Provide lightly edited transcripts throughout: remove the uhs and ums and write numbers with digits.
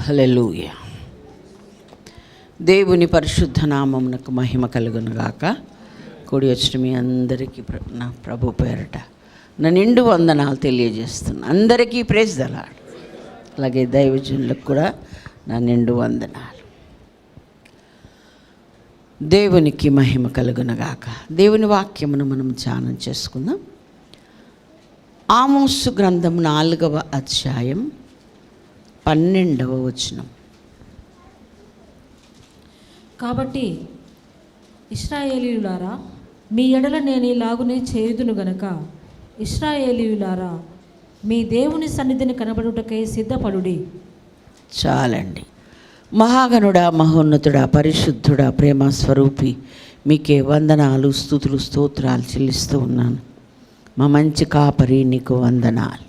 హల్లెలూయా. దేవుని పరిశుద్ధ నామమునకు మహిమ కలుగునుగాక. కూడి వచ్చిన మీ అందరికీ నా ప్రభు పేరట నా నిండు వందనాలు తెలియజేస్తున్నా. అందరికీ ప్రైజ్ ది లార్డ్. అలాగే దైవజనులకు కూడా నా నిండు వందనాలు. దేవునికి మహిమ కలుగునుగాక. దేవుని వాక్యమును మనం ధ్యానం చేసుకుందాం. ఆమోసు గ్రంథం 4వ అధ్యాయం 12వ వచనం. కాబట్టి ఇశ్రాయేలీయులారా, మీ ఎడల నేను ఇలాగునే చేయుదును గనక ఇశ్రాయేలీయులారా, మీ దేవుని సన్నిధిని కనబడుటకై సిద్ధపడుడి. చాలండి. మహాగణుడా, మహోన్నతుడా, పరిశుద్ధుడా, ప్రేమ స్వరూపి, మీకే వందనాలు, స్తుతులు, స్తోత్రాలు చెల్లిస్తూ ఉన్నాను. మా మంచి కాపరి, నీకు వందనాలు.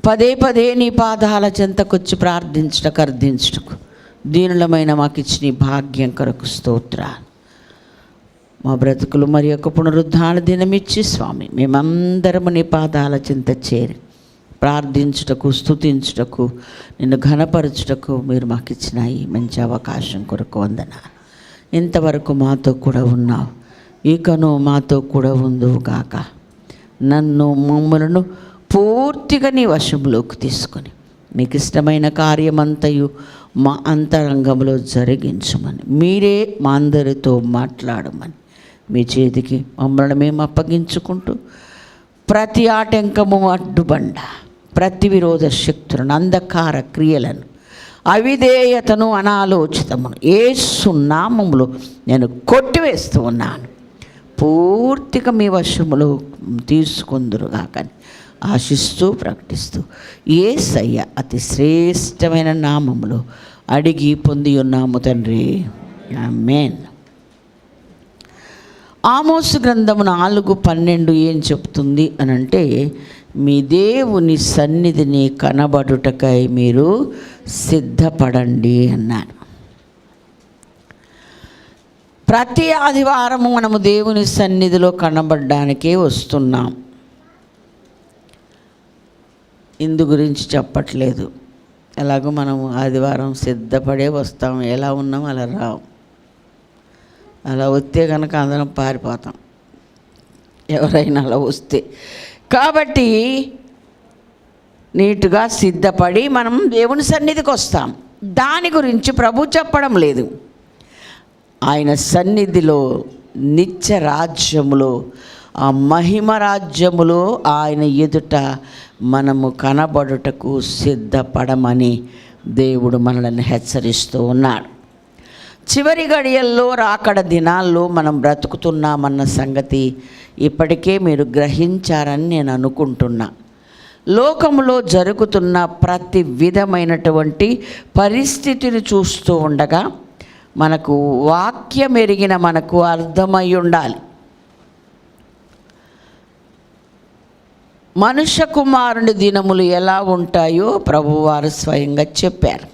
పదే పదే నీ పాదాల చెంతకొచ్చి ప్రార్థించుటకు, అర్థించుటకు దీనులమైన మాకు ఇచ్చిన భాగ్యం కొరకు స్తోత్రాలు. మా బ్రతుకులు మరి యొక్క పునరుద్ధాన దినమిచ్చి స్వామి, మేమందరము నీ పాదాల చెంత చేరి ప్రార్థించుటకు, స్తుతించుటకు, నిన్ను ఘనపరచుటకు మీరు మాకు ఇచ్చిన ఈ మంచి అవకాశం కొరకు వందనాలు. ఇంతవరకు మాతో కూడా ఉన్నావు, ఇకను మాతో కూడా ఉందువు గాక. నన్ను, మమ్మలను పూర్తిగా నీ వశంలోకి తీసుకొని మీకు ఇష్టమైన కార్యమంతయు మా అంతరంగంలో జరిగించమని, మీరే మా అందరితో మాట్లాడమని మీ చేతికి మమ్మల్ని మేము అప్పగించుకుంటూ ప్రతి ఆటంకము, అడ్డుబండ, ప్రతి విరోధ శక్తులను, అంధకార క్రియలను, అవిధేయతను, అనాలోచితమును యేసు నామములో నేను కొట్టివేస్తూ ఉన్నాను. పూర్తిగా మీ వశములో తీసుకుందురుగాకని ఆశిస్తూ ప్రకటిస్తూ యేసయ్య అతి శ్రేష్టమైన నామములో అడిగి పొంది ఉన్నాము తండ్రి, ఆమేన్. ఆమోసు గ్రంథము 4:12 ఏం చెప్తుంది అనంటే, మీ దేవుని సన్నిధిని కనబడుటకై మీరు సిద్ధపడండి అన్నాడు. ప్రతి ఆదివారము మనము దేవుని సన్నిధిలో కనబడడానికే వస్తున్నాం. ఇందు గురించి చెప్పట్లేదు. ఎలాగో మనము ఆదివారం సిద్ధపడే వస్తాం. ఎలా ఉన్నాం అలా రావు. అలా వస్తే కనుక అందరం పారిపోతాం, ఎవరైనా అలా వస్తే. కాబట్టి నీటుగా సిద్ధపడి మనం దేవుని సన్నిధికి వస్తాం. దాని గురించి ప్రభు చెప్పడం లేదు. ఆయన సన్నిధిలో, నిత్య రాజ్యములో, ఆ మహిమ రాజ్యములో ఆయన ఎదుట మనము కనబడుటకు సిద్ధపడమని దేవుడు మనల్ని హెచ్చరిస్తూ ఉన్నాడు. చివరి గడియల్లో, రాకడ దినాల్లో మనం బ్రతుకుతున్నామన్న సంగతి ఇప్పటికే మీరు గ్రహించారని నేను అనుకుంటున్నా. లోకములో జరుగుతున్న ప్రతి విధమైనటువంటి పరిస్థితిని చూస్తూ ఉండగా మనకు వాక్యం ఎరిగిన మనకు అర్థమై ఉండాలి. మనుష్య కుమారుని దినములు ఎలా ఉంటాయో ప్రభువారు స్వయంగా చెప్పారు.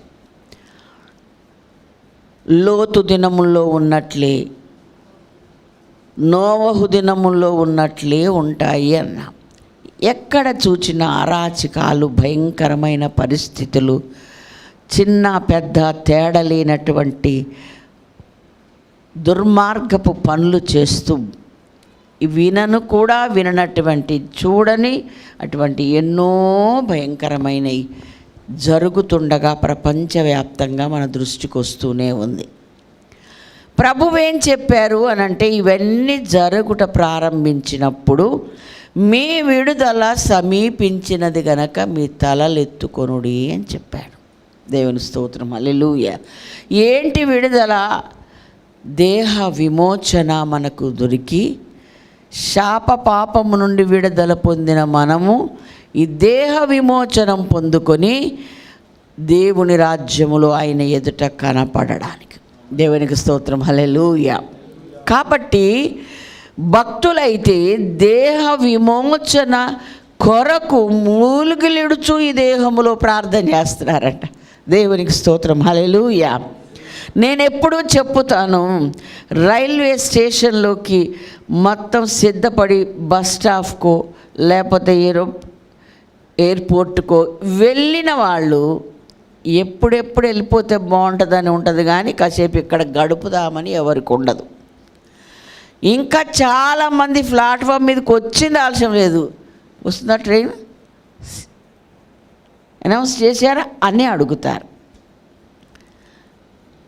లోతు దినముల్లో ఉన్నట్లే, నోవహు దినముల్లో ఉన్నట్లే ఉంటాయి అన్నా. ఎక్కడ చూచిన అరాచకాలు, భయంకరమైన పరిస్థితులు, చిన్న పెద్ద తేడా లేనటువంటి దుర్మార్గపు పనులు చేస్తూ, వినను కూడా విననటువంటి, చూడని అటువంటి ఎన్నో భయంకరమైనవి జరుగుతుండగా ప్రపంచవ్యాప్తంగా మన దృష్టికి వస్తూనే ఉంది. ప్రభువేం చెప్పారు అనంటే, ఇవన్నీ జరుగుట ప్రారంభించినప్పుడు మీ విడుదల సమీపించినది గనక మీ తలలెత్తుకొనుడి అని చెప్పాడు. దేవుని స్తోత్రం, హల్లెలూయా. ఏంటి విడుదల? దేహ విమోచన మనకు దొరికి, శాప పాపము నుండి విడుదల పొందిన మనము ఈ దేహ విమోచనం పొందుకొని దేవుని రాజ్యములో ఆయన ఎదుట కనపడడానికి. దేవునికి స్తోత్రం, హల్లెలూయా. కాబట్టి భక్తులైతే దేహ విమోచన కొరకు మూలుగిలిడుచు ఈ దేహములో ప్రార్థన చేస్తున్నారంట. దేవునికి స్తోత్రం, హల్లెలూయా. నేను ఎప్పుడూ చెప్పుతాను, రైల్వే స్టేషన్లోకి మొత్తం సిద్ధపడి బస్ స్టాప్కో లేకపోతే ఎయిర్పోర్ట్కో వెళ్ళిన వాళ్ళు ఎప్పుడెప్పుడు వెళ్ళిపోతే బాగుంటుందని ఉంటుంది, కానీ కాసేపు ఇక్కడ గడుపుదామని ఎవరికి ఉండదు. ఇంకా చాలామంది ప్లాట్ఫామ్ మీదకి వచ్చింది ఆలస్యం లేదు, వస్తుందా ట్రైన్, అనౌన్స్ చేశారా అని అడుగుతారు.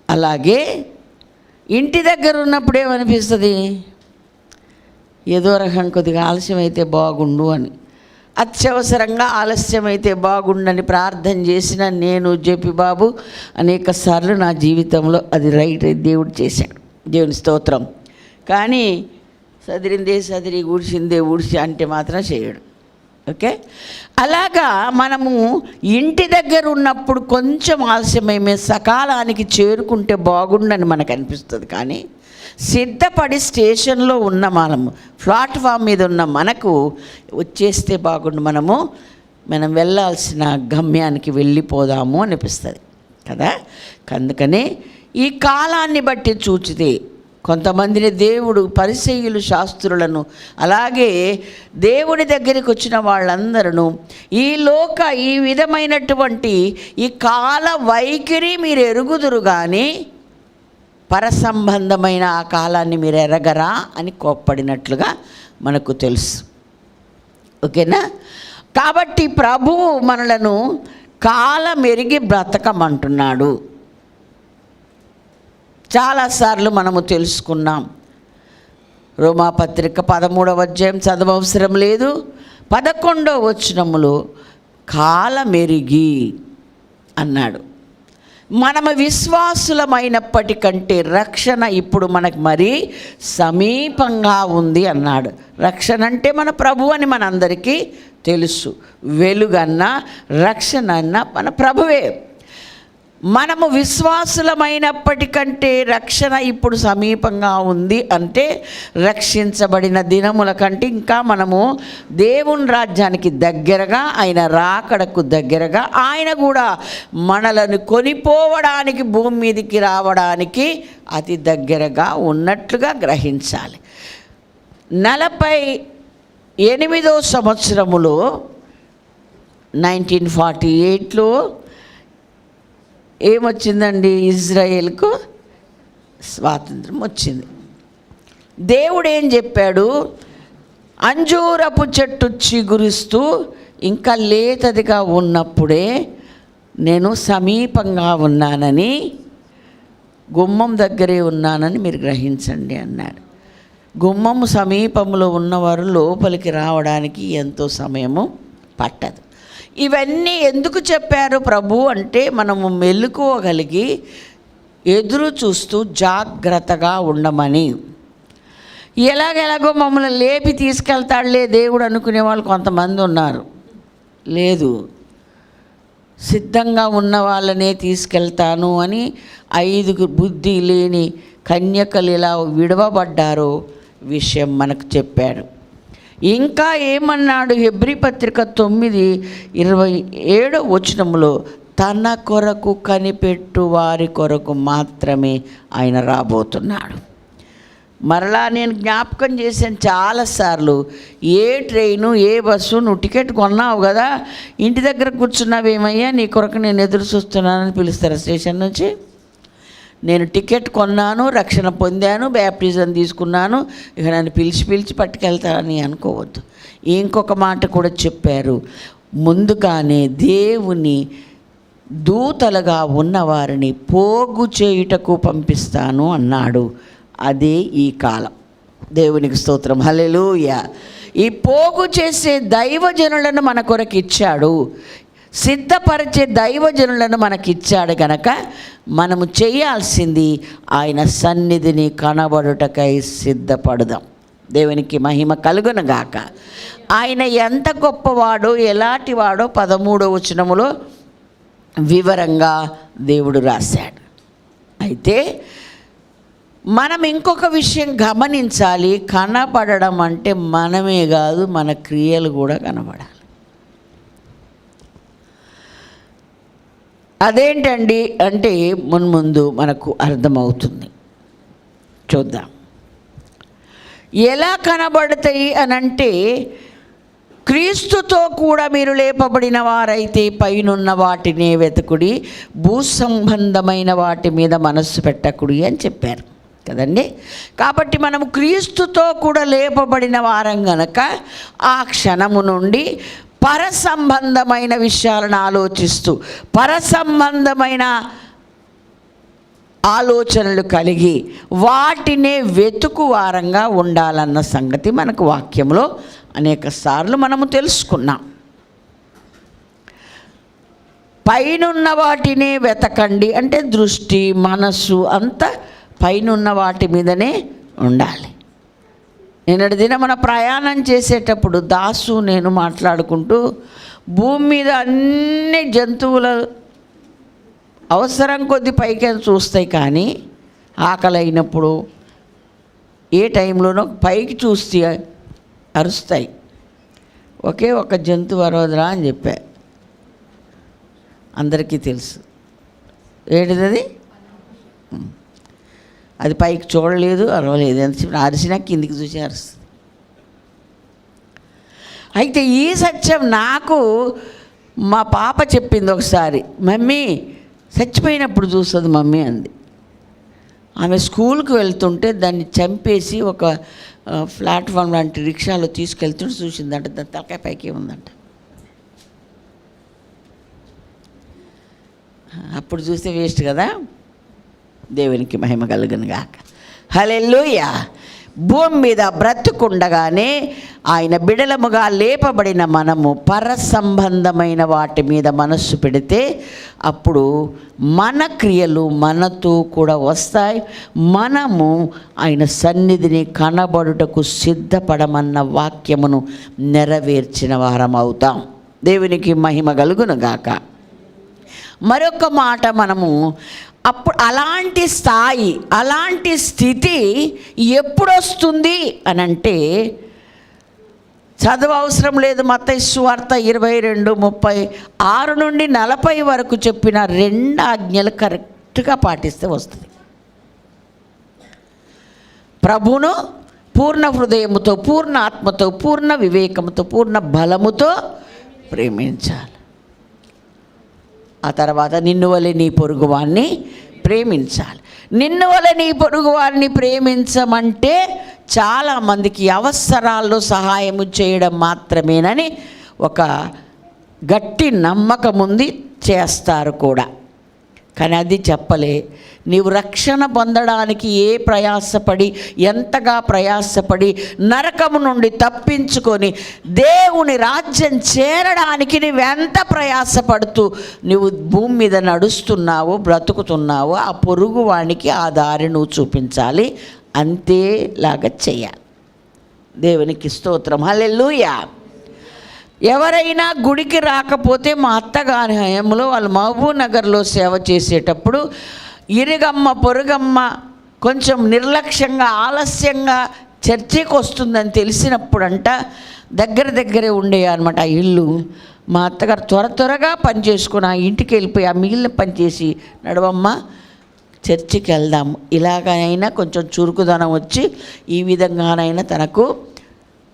అలాగే ఇంటి దగ్గర ఉన్నప్పుడు ఏమనిపిస్తుంది, ఏదో రకం కొద్దిగా ఆలస్యం అయితే బాగుండు అని, అత్యవసరంగా ఆలస్యం అయితే బాగుండని ప్రార్థన చేసిన నేను జెపి బాబు అనేక సార్లు నా జీవితంలో అది రైట్ దేవుడు చేశాడు, దేవుని స్తోత్రం. కానీ సదిరిందే సదిరి ఊడ్చిందే ఊడ్చి అంటే మాత్రం చేయడు. ఓకే, అలాగా మనము ఇంటి దగ్గర ఉన్నప్పుడు కొంచెం ఆలస్యమే సకాలానికి చేరుకుంటే బాగుండని మనకు అనిపిస్తుంది. కానీ సిద్ధపడి స్టేషన్లో ఉన్న మనము, ప్లాట్ఫామ్ మీద ఉన్న మనకు వచ్చేస్తే బాగుండు, మనం వెళ్ళాల్సిన గమ్యానికి వెళ్ళిపోదాము అనిపిస్తుంది కదా. అందుకనే ఈ కాలాన్ని బట్టి చూచితే కొంతమందిని దేవుడు పరిసయ్యులు శాస్త్రులను, అలాగే దేవుడి దగ్గరికి వచ్చిన వాళ్ళందరూ ఈ విధమైనటువంటి ఈ కాల వైఖరి మీరు ఎరుగుదురు కానీ పరసంబంధమైన ఆ కాలాన్ని మీరు ఎరగరా అని కోప్పడినట్లుగా మనకు తెలుసు. ఓకేనా. కాబట్టి ప్రభువు మనలను కాలం ఎరిగి బ్రతకమంటున్నాడు. చాలాసార్లు మనము తెలుసుకున్నాం. రోమాపత్రిక 13వ అధ్యాయం చదవవసరం లేదు. 11వ వచనములో కాలమెరిగి అన్నాడు. మనము విశ్వాసులమైనప్పటికంటే రక్షణ ఇప్పుడు మనకు మరీ సమీపంగా ఉంది అన్నాడు. రక్షణ అంటే మన ప్రభు అని మనందరికీ తెలుసు. వెలుగన్నా రక్షణ అన్నా మన ప్రభువే. మనము విశ్వాసులమైనప్పటికంటే రక్షణ ఇప్పుడు సమీపంగా ఉంది అంటే రక్షించబడిన దినముల కంటే ఇంకా మనము దేవుని రాజ్యానికి దగ్గరగా, ఆయన రాకడకు దగ్గరగా, ఆయన కూడా మనలను కొనిపోవడానికి భూమి మీదకి రావడానికి అతి దగ్గరగా ఉన్నట్లుగా గ్రహించాలి. 48వ సంవత్సరములో 1948లో ఏమొచ్చిందండి, ఇజ్రాయేల్కు స్వాతంత్రం వచ్చింది. దేవుడు ఏం చెప్పాడు, అంజూరపు చెట్టు చిగురిస్తూ ఇంకా లేతదిగా ఉన్నప్పుడే నేను సమీపంగా ఉన్నానని, గుమ్మం దగ్గరే ఉన్నానని మీరు గ్రహించండి అన్నాడు. గుమ్మము సమీపంలో ఉన్నవారు లోపలికి రావడానికి ఎంతో సమయము పట్టదు. ఇవన్నీ ఎందుకు చెప్పారు ప్రభు అంటే మనము మెలుకోగలిగి ఎదురు చూస్తూ జాగ్రత్తగా ఉండమని. ఎలాగెలాగో మమ్మల్ని లేపి తీసుకెళ్తాడులే దేవుడు అనుకునే వాళ్ళు కొంతమంది ఉన్నారు. లేదు, సిద్ధంగా ఉన్న వాళ్ళనే తీసుకెళ్తాను అని 5 బుద్ధి లేని కన్యకలు ఇలా విడవబడ్డారో విషయం మనకు చెప్పాడు. ఇంకా ఏమన్నాడు, హెబ్రీ పత్రిక 9:27 వచనములో తన కొరకు కనిపెట్టు వారి కొరకు మాత్రమే ఆయన రాబోతున్నాడు. మరలా నేను జ్ఞాపకం చేశాను చాలాసార్లు, ఏ ట్రైను ఏ బస్సు, నువ్వు టికెట్ కొన్నావు కదా, ఇంటి దగ్గర కూర్చున్నావేమయ్యా, నీ కొరకు నేను ఎదురు చూస్తున్నానని పిలుస్తారా స్టేషన్ నుంచి? నేను టికెట్ కొన్నాను, రక్షణ పొందాను, బ్యాప్టిజం తీసుకున్నాను, ఇక నన్ను పిలిచి పట్టుకెళ్తానని అనుకోవద్దు. ఇంకొక మాట కూడా చెప్పారు, ముందుగానే దేవుని దూతలుగా ఉన్నవారిని పోగు చేయుటకు పంపిస్తాను అన్నాడు. అదే ఈ కాలం. దేవునికి స్తోత్రం, హల్లెలూయా. ఈ పోగు చేసే దైవజనులను మన కొరకు ఇచ్చాడు, సిద్ధపరిచే దైవజనులను మనకిచ్చాడు కనుక మనము చేయాల్సింది ఆయన సన్నిధిని కనబడుటకై సిద్ధపడదాం. దేవునికి మహిమ కలుగునుగాక. ఆయన ఎంత గొప్పవాడో ఎలాంటివాడో 13వ వచనములో వివరంగా దేవుడు రాశాడు. అయితే మనం ఇంకొక విషయం గమనించాలి, కనబడడం అంటే మనమే కాదు, మన క్రియలు కూడా కనబడాలి. అదేంటండి అంటే మున్ముందు మనకు అర్థమవుతుంది, చూద్దాం. ఎలా కనబడతాయి అని అంటే క్రీస్తుతో కూడా మీరు లేపబడిన వారైతే పైనున్న వాటినే వెతుకుడి, భూ సంబంధమైన వాటి మీద మనస్సు పెట్టకుడి అని చెప్పారు కదండి. కాబట్టి మనము క్రీస్తుతో కూడా లేపబడిన వారం గనక ఆ క్షణము నుండి పరసంబంధమైన విషయాలను ఆలోచిస్తూ పరసంబంధమైన ఆలోచనలు కలిగి వాటినే వెతుకు వారంగా ఉండాలన్న సంగతి మనకు వాక్యంలో అనేక సార్లు మనము తెలుసుకున్నాం. పైనున్న వాటినే వెతకండి అంటే దృష్టి మనస్సు అంతా పైనున్న వాటి మీదనే ఉండాలి. నిన్నటి దిన మన ప్రయాణం చేసేటప్పుడు దాసు నేను మాట్లాడుకుంటూ భూమి మీద అన్ని జంతువుల అవసరం కొద్ది పైకి చూస్తాయి, కానీ ఆకలి అయినప్పుడు ఏ టైంలోనో పైకి చూస్తే అరుస్తాయి. ఒకే ఒక జంతువు అరవదురా అని చెప్పా, అందరికీ తెలుసు. ఏంటిది అది పైకి చూడలేదు, అరవలేదు, ఎంత అరిసినా కిందికి చూసి అరుస్తుంది. అయితే ఈ సత్యం నాకు మా పాప చెప్పింది ఒకసారి. మమ్మీ చచ్చిపోయినప్పుడు చూస్తుంది మమ్మీ అంది. ఆమె స్కూల్కి వెళ్తుంటే దాన్ని చంపేసి ఒక ప్లాట్ఫామ్ లాంటి రిక్షాలో తీసుకెళ్తుంటే చూసిందంట, దాని తలకాయ పైకి ఉందంట. అప్పుడు చూస్తే వేస్ట్ కదా. దేవునికి మహిమ కలుగును గాక. హల్లెలూయా. భూమి మీద బ్రతుకుండగానే ఆయన బిడలముగా లేపబడిన మనము పరసంబంధమైన వాటి మీద మనస్సు పెడితే అప్పుడు మన క్రియలు మనతో కూడా వస్తాయి. మనము ఆయన సన్నిధిని కనబడుటకు సిద్ధపడమన్న వాక్యమును నెరవేర్చిన వారం అవుతాం. దేవునికి మహిమ కలుగును గాక. మరొక మాట, మనము అప్పుడు అలాంటి స్థాయి అలాంటి స్థితి ఎప్పుడు వస్తుంది అని అంటే, చదువు అవసరం లేదు. మత్తయి సువార్త 22:36 నుండి 40 వరకు చెప్పిన 2 ఆజ్ఞలు కరెక్ట్గా పాటిస్తే వస్తుంది. ప్రభువును పూర్ణ హృదయముతో, పూర్ణ ఆత్మతో, పూర్ణ వివేకముతో, పూర్ణ బలముతో ప్రేమించాలి. ఆ తర్వాత నిన్ను వలె నీ పొరుగువాన్ని ప్రేమించాలి. నిన్ను వలె నీ పొరుగువారిని ప్రేమించమంటే చాలామందికి అవసరాల్లో సహాయము చేయడం మాత్రమేనని ఒక గట్టి నమ్మకం ఉంది, చేస్తారు కూడా. కానీ అది చెప్పలే. నీవు రక్షణ పొందడానికి ఎంతగా ప్రయాసపడి నరకము నుండి తప్పించుకొని దేవుని రాజ్యం చేరడానికి నువ్వెంత ప్రయాసపడుతూ నువ్వు భూమి మీద నడుస్తున్నావో, బ్రతుకుతున్నావో, ఆ పొరుగు వానికి ఆ దారి నువ్వు చూపించాలి. అంతేలాగా చేయాలి. దేవునికి స్తోత్రం. హల్లెలూయా. ఎవరైనా గుడికి రాకపోతే, మా అత్తగారి హయంలో వాళ్ళు మహబూబ్ నగర్లో సేవ చేసేటప్పుడు ఇరుగమ్మ పొరుగమ్మ కొంచెం నిర్లక్ష్యంగా ఆలస్యంగా చర్చికి వస్తుందని తెలిసినప్పుడంట దగ్గరే ఉండే అనమాట ఆ ఇల్లు. మా అత్తగారు త్వరగా పని చేసుకుని ఆ ఇంటికి వెళ్ళిపోయి ఆ మిగిలిన పని చేసి, నడవమ్మ చర్చికి వెళ్దాం, ఇలాగైనా కొంచెం చురుకుదనం వచ్చి ఈ విధంగానైనా తనకు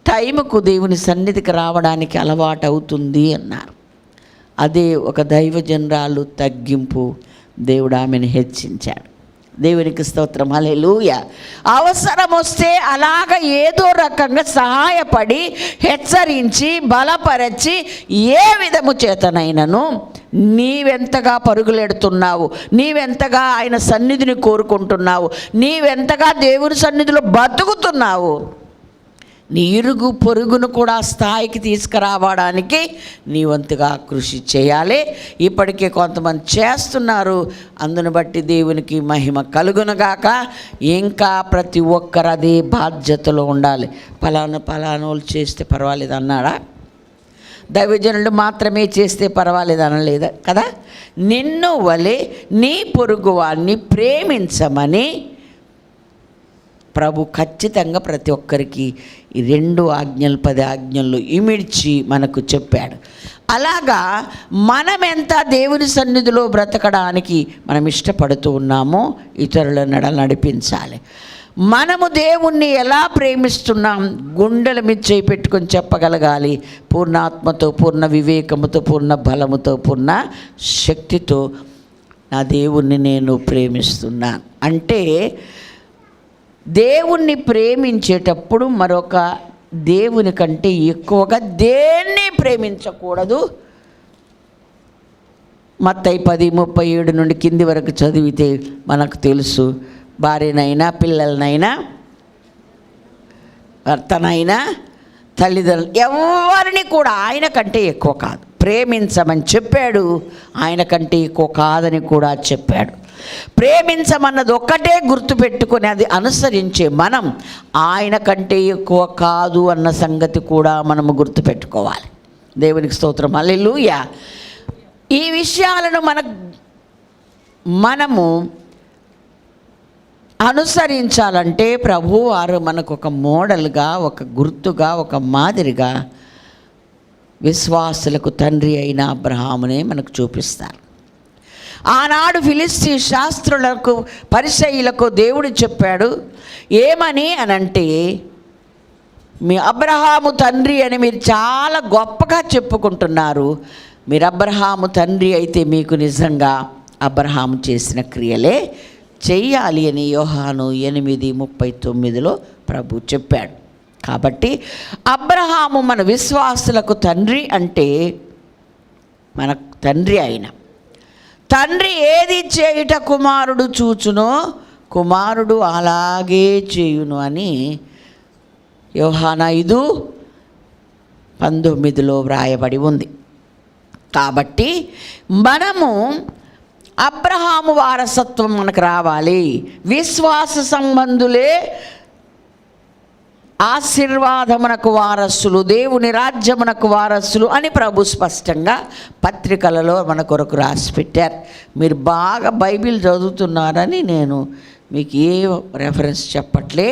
టైంకు దేవుని సన్నిధికి రావడానికి అలవాటు అవుతుంది అన్నారు. అదే ఒక దైవజనరాలు తగ్గింపు. దేవుడు ఆమెను హెచ్చించాడు. దేవునికి స్తోత్రం. హల్లెలూయా. అవసరం వస్తే అలాగ ఏదో రకంగా సహాయపడి హెచ్చరించి బలపరచి ఏ విధము చేతనైనను నీవెంతగా పరుగులెడుతున్నావు, నీవెంతగా ఆయన సన్నిధిని కోరుకుంటున్నావు, నీవెంతగా దేవుని సన్నిధిలో బతుకుతున్నావు, నీ ఇరుగు పొరుగును కూడా స్థాయికి తీసుకురావడానికి నీ వంతుగా కృషి చేయాలి. ఇప్పటికే కొంతమంది చేస్తున్నారు. అందును బట్టి దేవునికి మహిమ కలుగునుగాక. ఇంకా ప్రతి ఒక్కరు అదే బాధ్యతలో ఉండాలి. పలానోళ్ళు చేస్తే పర్వాలేదు అన్నాడా? దైవజనులు మాత్రమే చేస్తే పర్వాలేదు అనలేదా కదా? నిన్ను వలె నీ పొరుగు వారిని ప్రేమించమని ప్రభు ఖచ్చితంగా ప్రతి ఒక్కరికి ఈ 2 ఆజ్ఞలు 10 ఆజ్ఞలు ఇమిడ్చి మనకు చెప్పాడు. అలాగా మనమెంత దేవుని సన్నిధిలో బ్రతకడానికి మనం ఇష్టపడుతూ ఉన్నామో ఇతరుల నడలు నడిపించాలి. మనము దేవుణ్ణి ఎలా ప్రేమిస్తున్నాం గుండెల మీద చేయి పెట్టుకొని చెప్పగలగాలి. పూర్ణాత్మతో, పూర్ణ వివేకముతో, పూర్ణ బలముతో, పూర్ణ శక్తితో నా దేవుణ్ణి నేను ప్రేమిస్తున్నాను అంటే, దేవుణ్ణి ప్రేమించేటప్పుడు మరొక దేవుని కంటే ఎక్కువగా దేన్ని ప్రేమించకూడదు. మత్తయి 10:37 నుండి కింది వరకు చదివితే మనకు తెలుసు. భార్యనైనా, పిల్లలనైనా, భర్తనైనా, తల్లిదండ్రులు ఎవరిని కూడా ఆయన కంటే ఎక్కువ కాదు ప్రేమించమని చెప్పాడు. ఆయన కంటే ఎక్కువ కాదని కూడా చెప్పాడు. ప్రేమించమన్నది ఒక్కటే గుర్తుపెట్టుకొని అది అనుసరించే మనం ఆయన కంటే ఎక్కువ కాదు అన్న సంగతి కూడా మనము గుర్తుపెట్టుకోవాలి. దేవునికి స్తోత్రం, హల్లెలూయా. ఈ విషయాలను మనము అనుసరించాలంటే ప్రభువారు మనకు ఒక మోడల్గా, ఒక గుర్తుగా, ఒక మాదిరిగా విశ్వాసులకు తండ్రి అయిన అబ్రహామునే మనకు చూపిస్తారు. ఆనాడు ఫిలిస్తీ శాస్త్రులకు, పరిసయ్యులకు దేవుడు చెప్పాడు ఏమని అనంటే, మీ అబ్రహాము తండ్రి అని మీరు చాలా గొప్పగా చెప్పుకుంటున్నారు. మీరు అబ్రహాము తండ్రి అయితే మీకు నిజంగా అబ్రహాము చేసిన క్రియలే చెయ్యాలి అని యోహాను 8:39 ప్రభు చెప్పాడు. కాబట్టి అబ్రహాము మన విశ్వాసులకు తండ్రి అంటే మన తండ్రి అయిన తండ్రి ఏది చేయుట కుమారుడు చూచునో కుమారుడు అలాగే చేయును అని యోహాను 5:19 వ్రాయబడి ఉంది. కాబట్టి మనము అబ్రహాము వారసత్వం మనకు రావాలి. విశ్వాస సంబంధులే ఆశీర్వాదమునకు వారసులు, దేవుని రాజ్యమునకు వారసులు అని ప్రభు స్పష్టంగా పత్రికలలో మన కొరకు రాసి పెట్టారు. మీరు బాగా బైబిల్ చదువుతున్నారని నేను మీకు ఏ రెఫరెన్స్ చెప్పట్లే.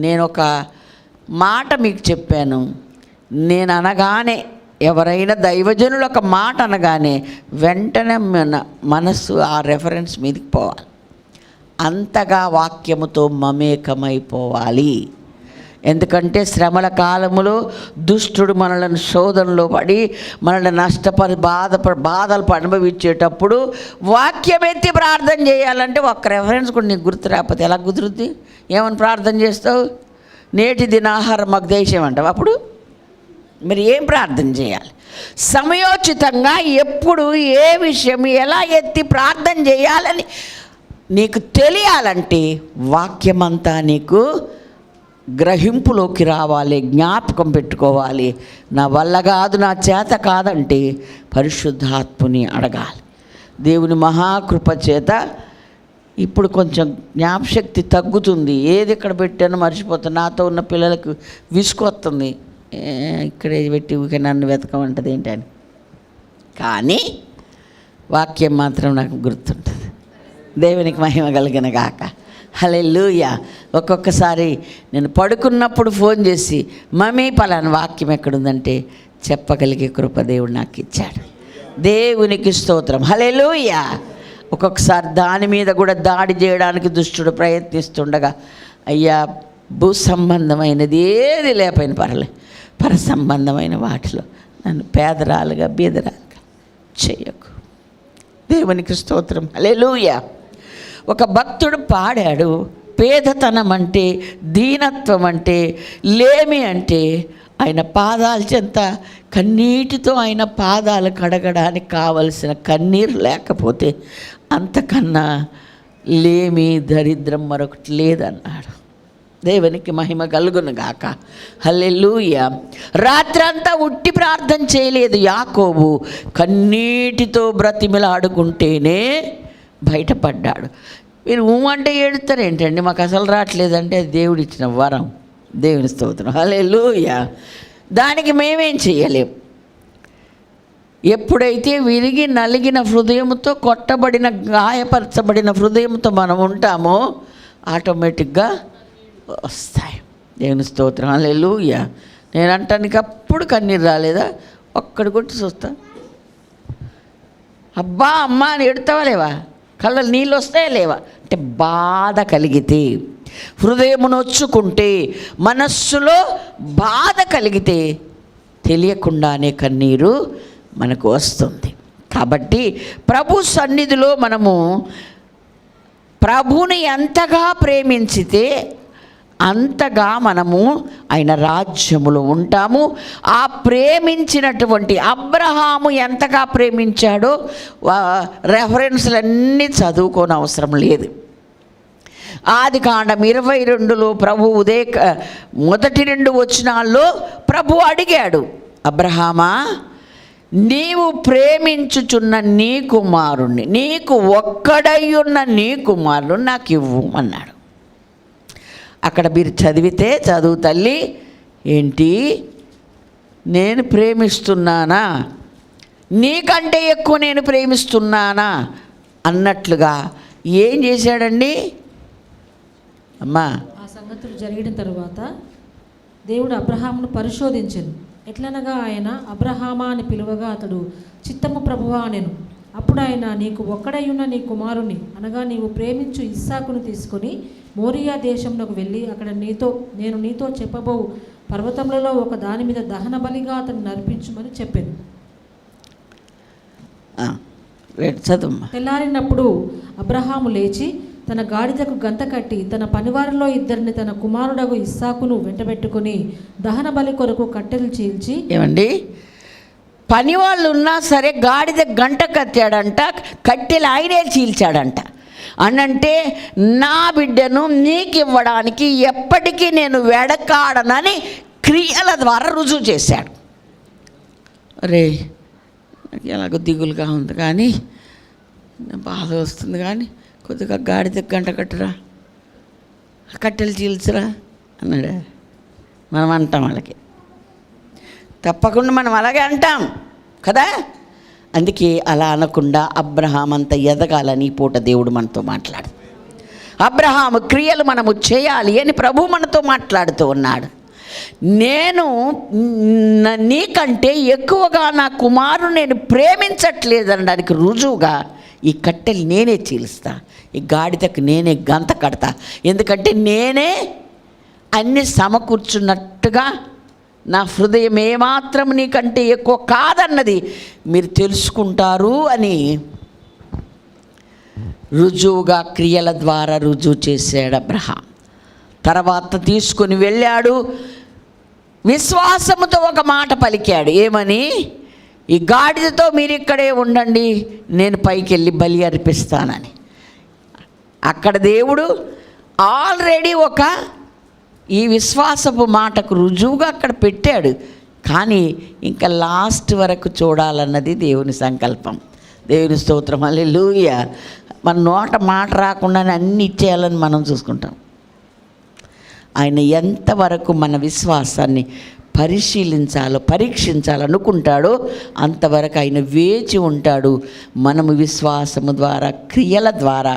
నేను ఒక మాట మీకు చెప్పాను. నేను అనగానే, ఎవరైనా దైవజనులు ఒక మాట అనగానే వెంటనే మనస్సు ఆ రెఫరెన్స్ మీదకి పోవాలి. అంతగా వాక్యముతో మమేకమైపోవాలి. ఎందుకంటే శ్రమల కాలములో దుష్టుడు మనలను శోధనలో పడి మనల్ని నష్టపరి బాధలు అనుభవించేటప్పుడు వాక్యం ఎత్తి ప్రార్థన చేయాలంటే ఒక్క రెఫరెన్స్ కూడా నీకు గుర్తు రాకపోతే ఎలా కుదురుద్ది? ఏమని ప్రార్థన చేస్తావు? నేటి దినాహారం మాకు దేశం అంటావు. అప్పుడు మరి ఏం ప్రార్థన చేయాలి? సమయోచితంగా ఎప్పుడు ఏ విషయం ఎలా ఎత్తి ప్రార్థన చేయాలని నీకు తెలియాలంటే వాక్యమంతా నీకు గ్రహింపులోకి రావాలి, జ్ఞాపకం పెట్టుకోవాలి. నా వల్ల కాదు, నా చేత కాదంటే పరిశుద్ధాత్ముని అడగాలి. దేవుని మహాకృప చేత ఇప్పుడు కొంచెం జ్ఞాపశక్తి తగ్గుతుంది. ఏది ఎక్కడ పెట్టానో మర్చిపోతాను. నాతో ఉన్న పిల్లలకు విసుకొస్తుంది, ఇక్కడే పెట్టి ఊకే నన్ను వెతకమంటది ఏంటని. కానీ వాక్యం మాత్రం నాకు గుర్తుంటుంది. దేవునికి మహిమ కలిగిన గాక. హల్లెలూయా. ఒక్కొక్కసారి నేను పడుకున్నప్పుడు ఫోన్ చేసి మమ్మీ పలానా వాక్యం ఎక్కడుందంటే చెప్పగలిగే కృప దేవుడు నాకు ఇచ్చాడు. దేవునికి స్తోత్రం, హల్లెలూయా. ఒక్కొక్కసారి దాని మీద కూడా దాడి చేయడానికి దుష్టుడు ప్రయత్నిస్తుండగా, అయ్యా భూ సంబంధమైనది ఏది లేకపోయిన పర్లే, పర సంబంధమైన వాటిలో నన్ను పేదరాలుగా బీదరాలుగా చేయకు. దేవునికి స్తోత్రం, హల్లెలూయా. ఒక భక్తుడు పాడాడు, పేదతనం అంటే, దీనత్వం అంటే, లేమి అంటే ఆయన పాదాల చెంత కన్నీటితో ఆయన పాదాలు కడగడానికి కావలసిన కన్నీరు లేకపోతే అంతకన్నా లేమి దరిద్రం మరొకటి లేదన్నాడు. దేవునికి మహిమ కలుగును గాక. హల్లెలూయా. రాత్రంతా ఉట్టి ప్రార్థన చేయలేదు యాకోబు, కన్నీటితో బ్రతిమిలాడుకుంటేనే బయటపడ్డాడు. మీరు అంటే ఏడుస్తారు ఏంటండి, మాకు అసలు రావట్లేదంటే అది దేవుడు ఇచ్చిన వరం. దేవుని స్తోత్రం, హల్లెలూయా. దానికి మేమేం చేయలేం. ఎప్పుడైతే విరిగి నలిగిన హృదయంతో, కొట్టబడిన గాయపరచబడిన హృదయంతో మనం ఉంటామో ఆటోమేటిక్గా వస్తాయి. దేవుని స్తోత్రం, హల్లెలూయా. నేను అంటానికి అప్పుడు కన్నీరు రాలేదా? ఒక్కడి కొట్టి చూస్తా, అబ్బా అమ్మా అని ఎడతావా లేవా? కళ్ళలో నీళ్ళు వస్తాయా లేవా? అంటే బాధ కలిగితే హృదయము నొచ్చుకుంటే, మనస్సులో బాధ కలిగితే తెలియకుండానే కన్నీరు మనకు వస్తుంది. కాబట్టి ప్రభు సన్నిధిలో మనము ప్రభుని ఎంతగా ప్రేమించితే అంతగా మనము ఆయన రాజ్యములో ఉంటాము. ఆ ప్రేమించినటువంటి అబ్రహాము ఎంతగా ప్రేమించాడో రెఫరెన్స్లన్నీ చదువుకోని అవసరం లేదు. ఆదికాండం 22లో ప్రభు మొదటి 2 వచనాల్లో ప్రభు అడిగాడు, అబ్రహామా, నీవు ప్రేమించుచున్న నీ కుమారుణ్ణి, నీకు ఒక్కడై ఉన్న నీ కుమారుడు నాకు ఇవ్వు అన్నాడు. అక్కడ మీరు చదివితే, చదువు తల్లి, ఏంటి నేను ప్రేమిస్తున్నానా, నీకంటే ఎక్కువ నేను ప్రేమిస్తున్నానా అన్నట్లుగా ఏం చేశాడండి అమ్మా? ఆ సంగతులు జరిగిన తరువాత దేవుడు అబ్రహామును పరిశోధించెను. ఎట్లనగా ఆయన అబ్రహామా అని పిలువగా అతడు చిత్తము ప్రభువా అనెను. అప్పుడు ఆయన, నీకు ఒక్కడయ్యున్న నీ కుమారుని అనగా నీవు ప్రేమించు ఇస్సాకును తీసుకొని మోరియా దేశంలోకి వెళ్ళి అక్కడ నేను నీతో చెప్పబో పర్వతములలో ఒక దాని మీద దహన బలిగా అతను నర్పించుమని చెప్పాను. తెల్లారినప్పుడు అబ్రహాము లేచి తన గాడిదకు గంత కట్టి తన పనివారిలో 2 తన కుమారుడగు ఇస్సాకును వెంటబెట్టుకుని దహన బలి కొరకు కట్టెలు చీల్చి, ఏమండి పనివాళ్ళు ఉన్నా సరే గాడిద గంట కట్టాడంట, కట్టెలు ఆయనే చీల్చాడంట. అనంటే నా బిడ్డను నీకు ఇవ్వడానికి ఎప్పటికీ నేను వెడకాడనని క్రియల ద్వారా రుజువు చేశాడు. అరే నాకు ఎలాగో దిగులుగా ఉంది, కానీ బాధ వస్తుంది, కానీ కొద్దిగా గాడిద గంట కట్టురా, కట్టెలు చీల్చురా అన్నాడు. మనం అంటాం వాళ్ళకి, తప్పకుండా మనం అలాగే అంటాం కదా. అందుకే అలా అనకుండా అబ్రహాం అంత ఎదగాలని పూట దేవుడు మనతో మాట్లాడు. అబ్రహాము క్రియలు మనము చేయాలి అని ప్రభు మనతో మాట్లాడుతూ ఉన్నాడు. నేను నీకంటే ఎక్కువగా నా కుమారుని నేను ప్రేమించట్లేదనడానికి రుజువుగా ఈ కట్టెలు నేనే చీలుస్తా, ఈ గాడిదకు నేనే గంత కడతా, ఎందుకంటే నేనే అన్ని సమకూర్చున్నట్టుగా నా హృదయం ఏమాత్రం నీకంటే ఎక్కువ కాదన్నది మీరు తెలుసుకుంటారు అని రుజువుగా క్రియల ద్వారా రుజువు చేశాడు అబ్రహాం. తర్వాత తీసుకొని వెళ్ళాడు, విశ్వాసముతో ఒక మాట పలికాడు. ఏమని? ఈ గాడిదతో మీరు ఇక్కడే ఉండండి, నేను పైకి వెళ్ళి బలి అర్పిస్తానని. అక్కడ దేవుడు ఆల్రెడీ ఈ విశ్వాసపు మాటకు రుజువుగా అక్కడ పెట్టాడు. కానీ ఇంకా లాస్ట్ వరకు చూడాలన్నది దేవుని సంకల్పం. దేవుని స్తోత్రం, హల్లెలూయా. మన నోట మాట రాకుండానే అన్ని ఇచ్చేయాలని మనం చూసుకుంటాం. ఆయన ఎంతవరకు మన విశ్వాసాన్ని పరీక్షించాలనుకుంటాడో అంతవరకు ఆయన వేచి ఉంటాడు. మనము విశ్వాసము ద్వారా, క్రియల ద్వారా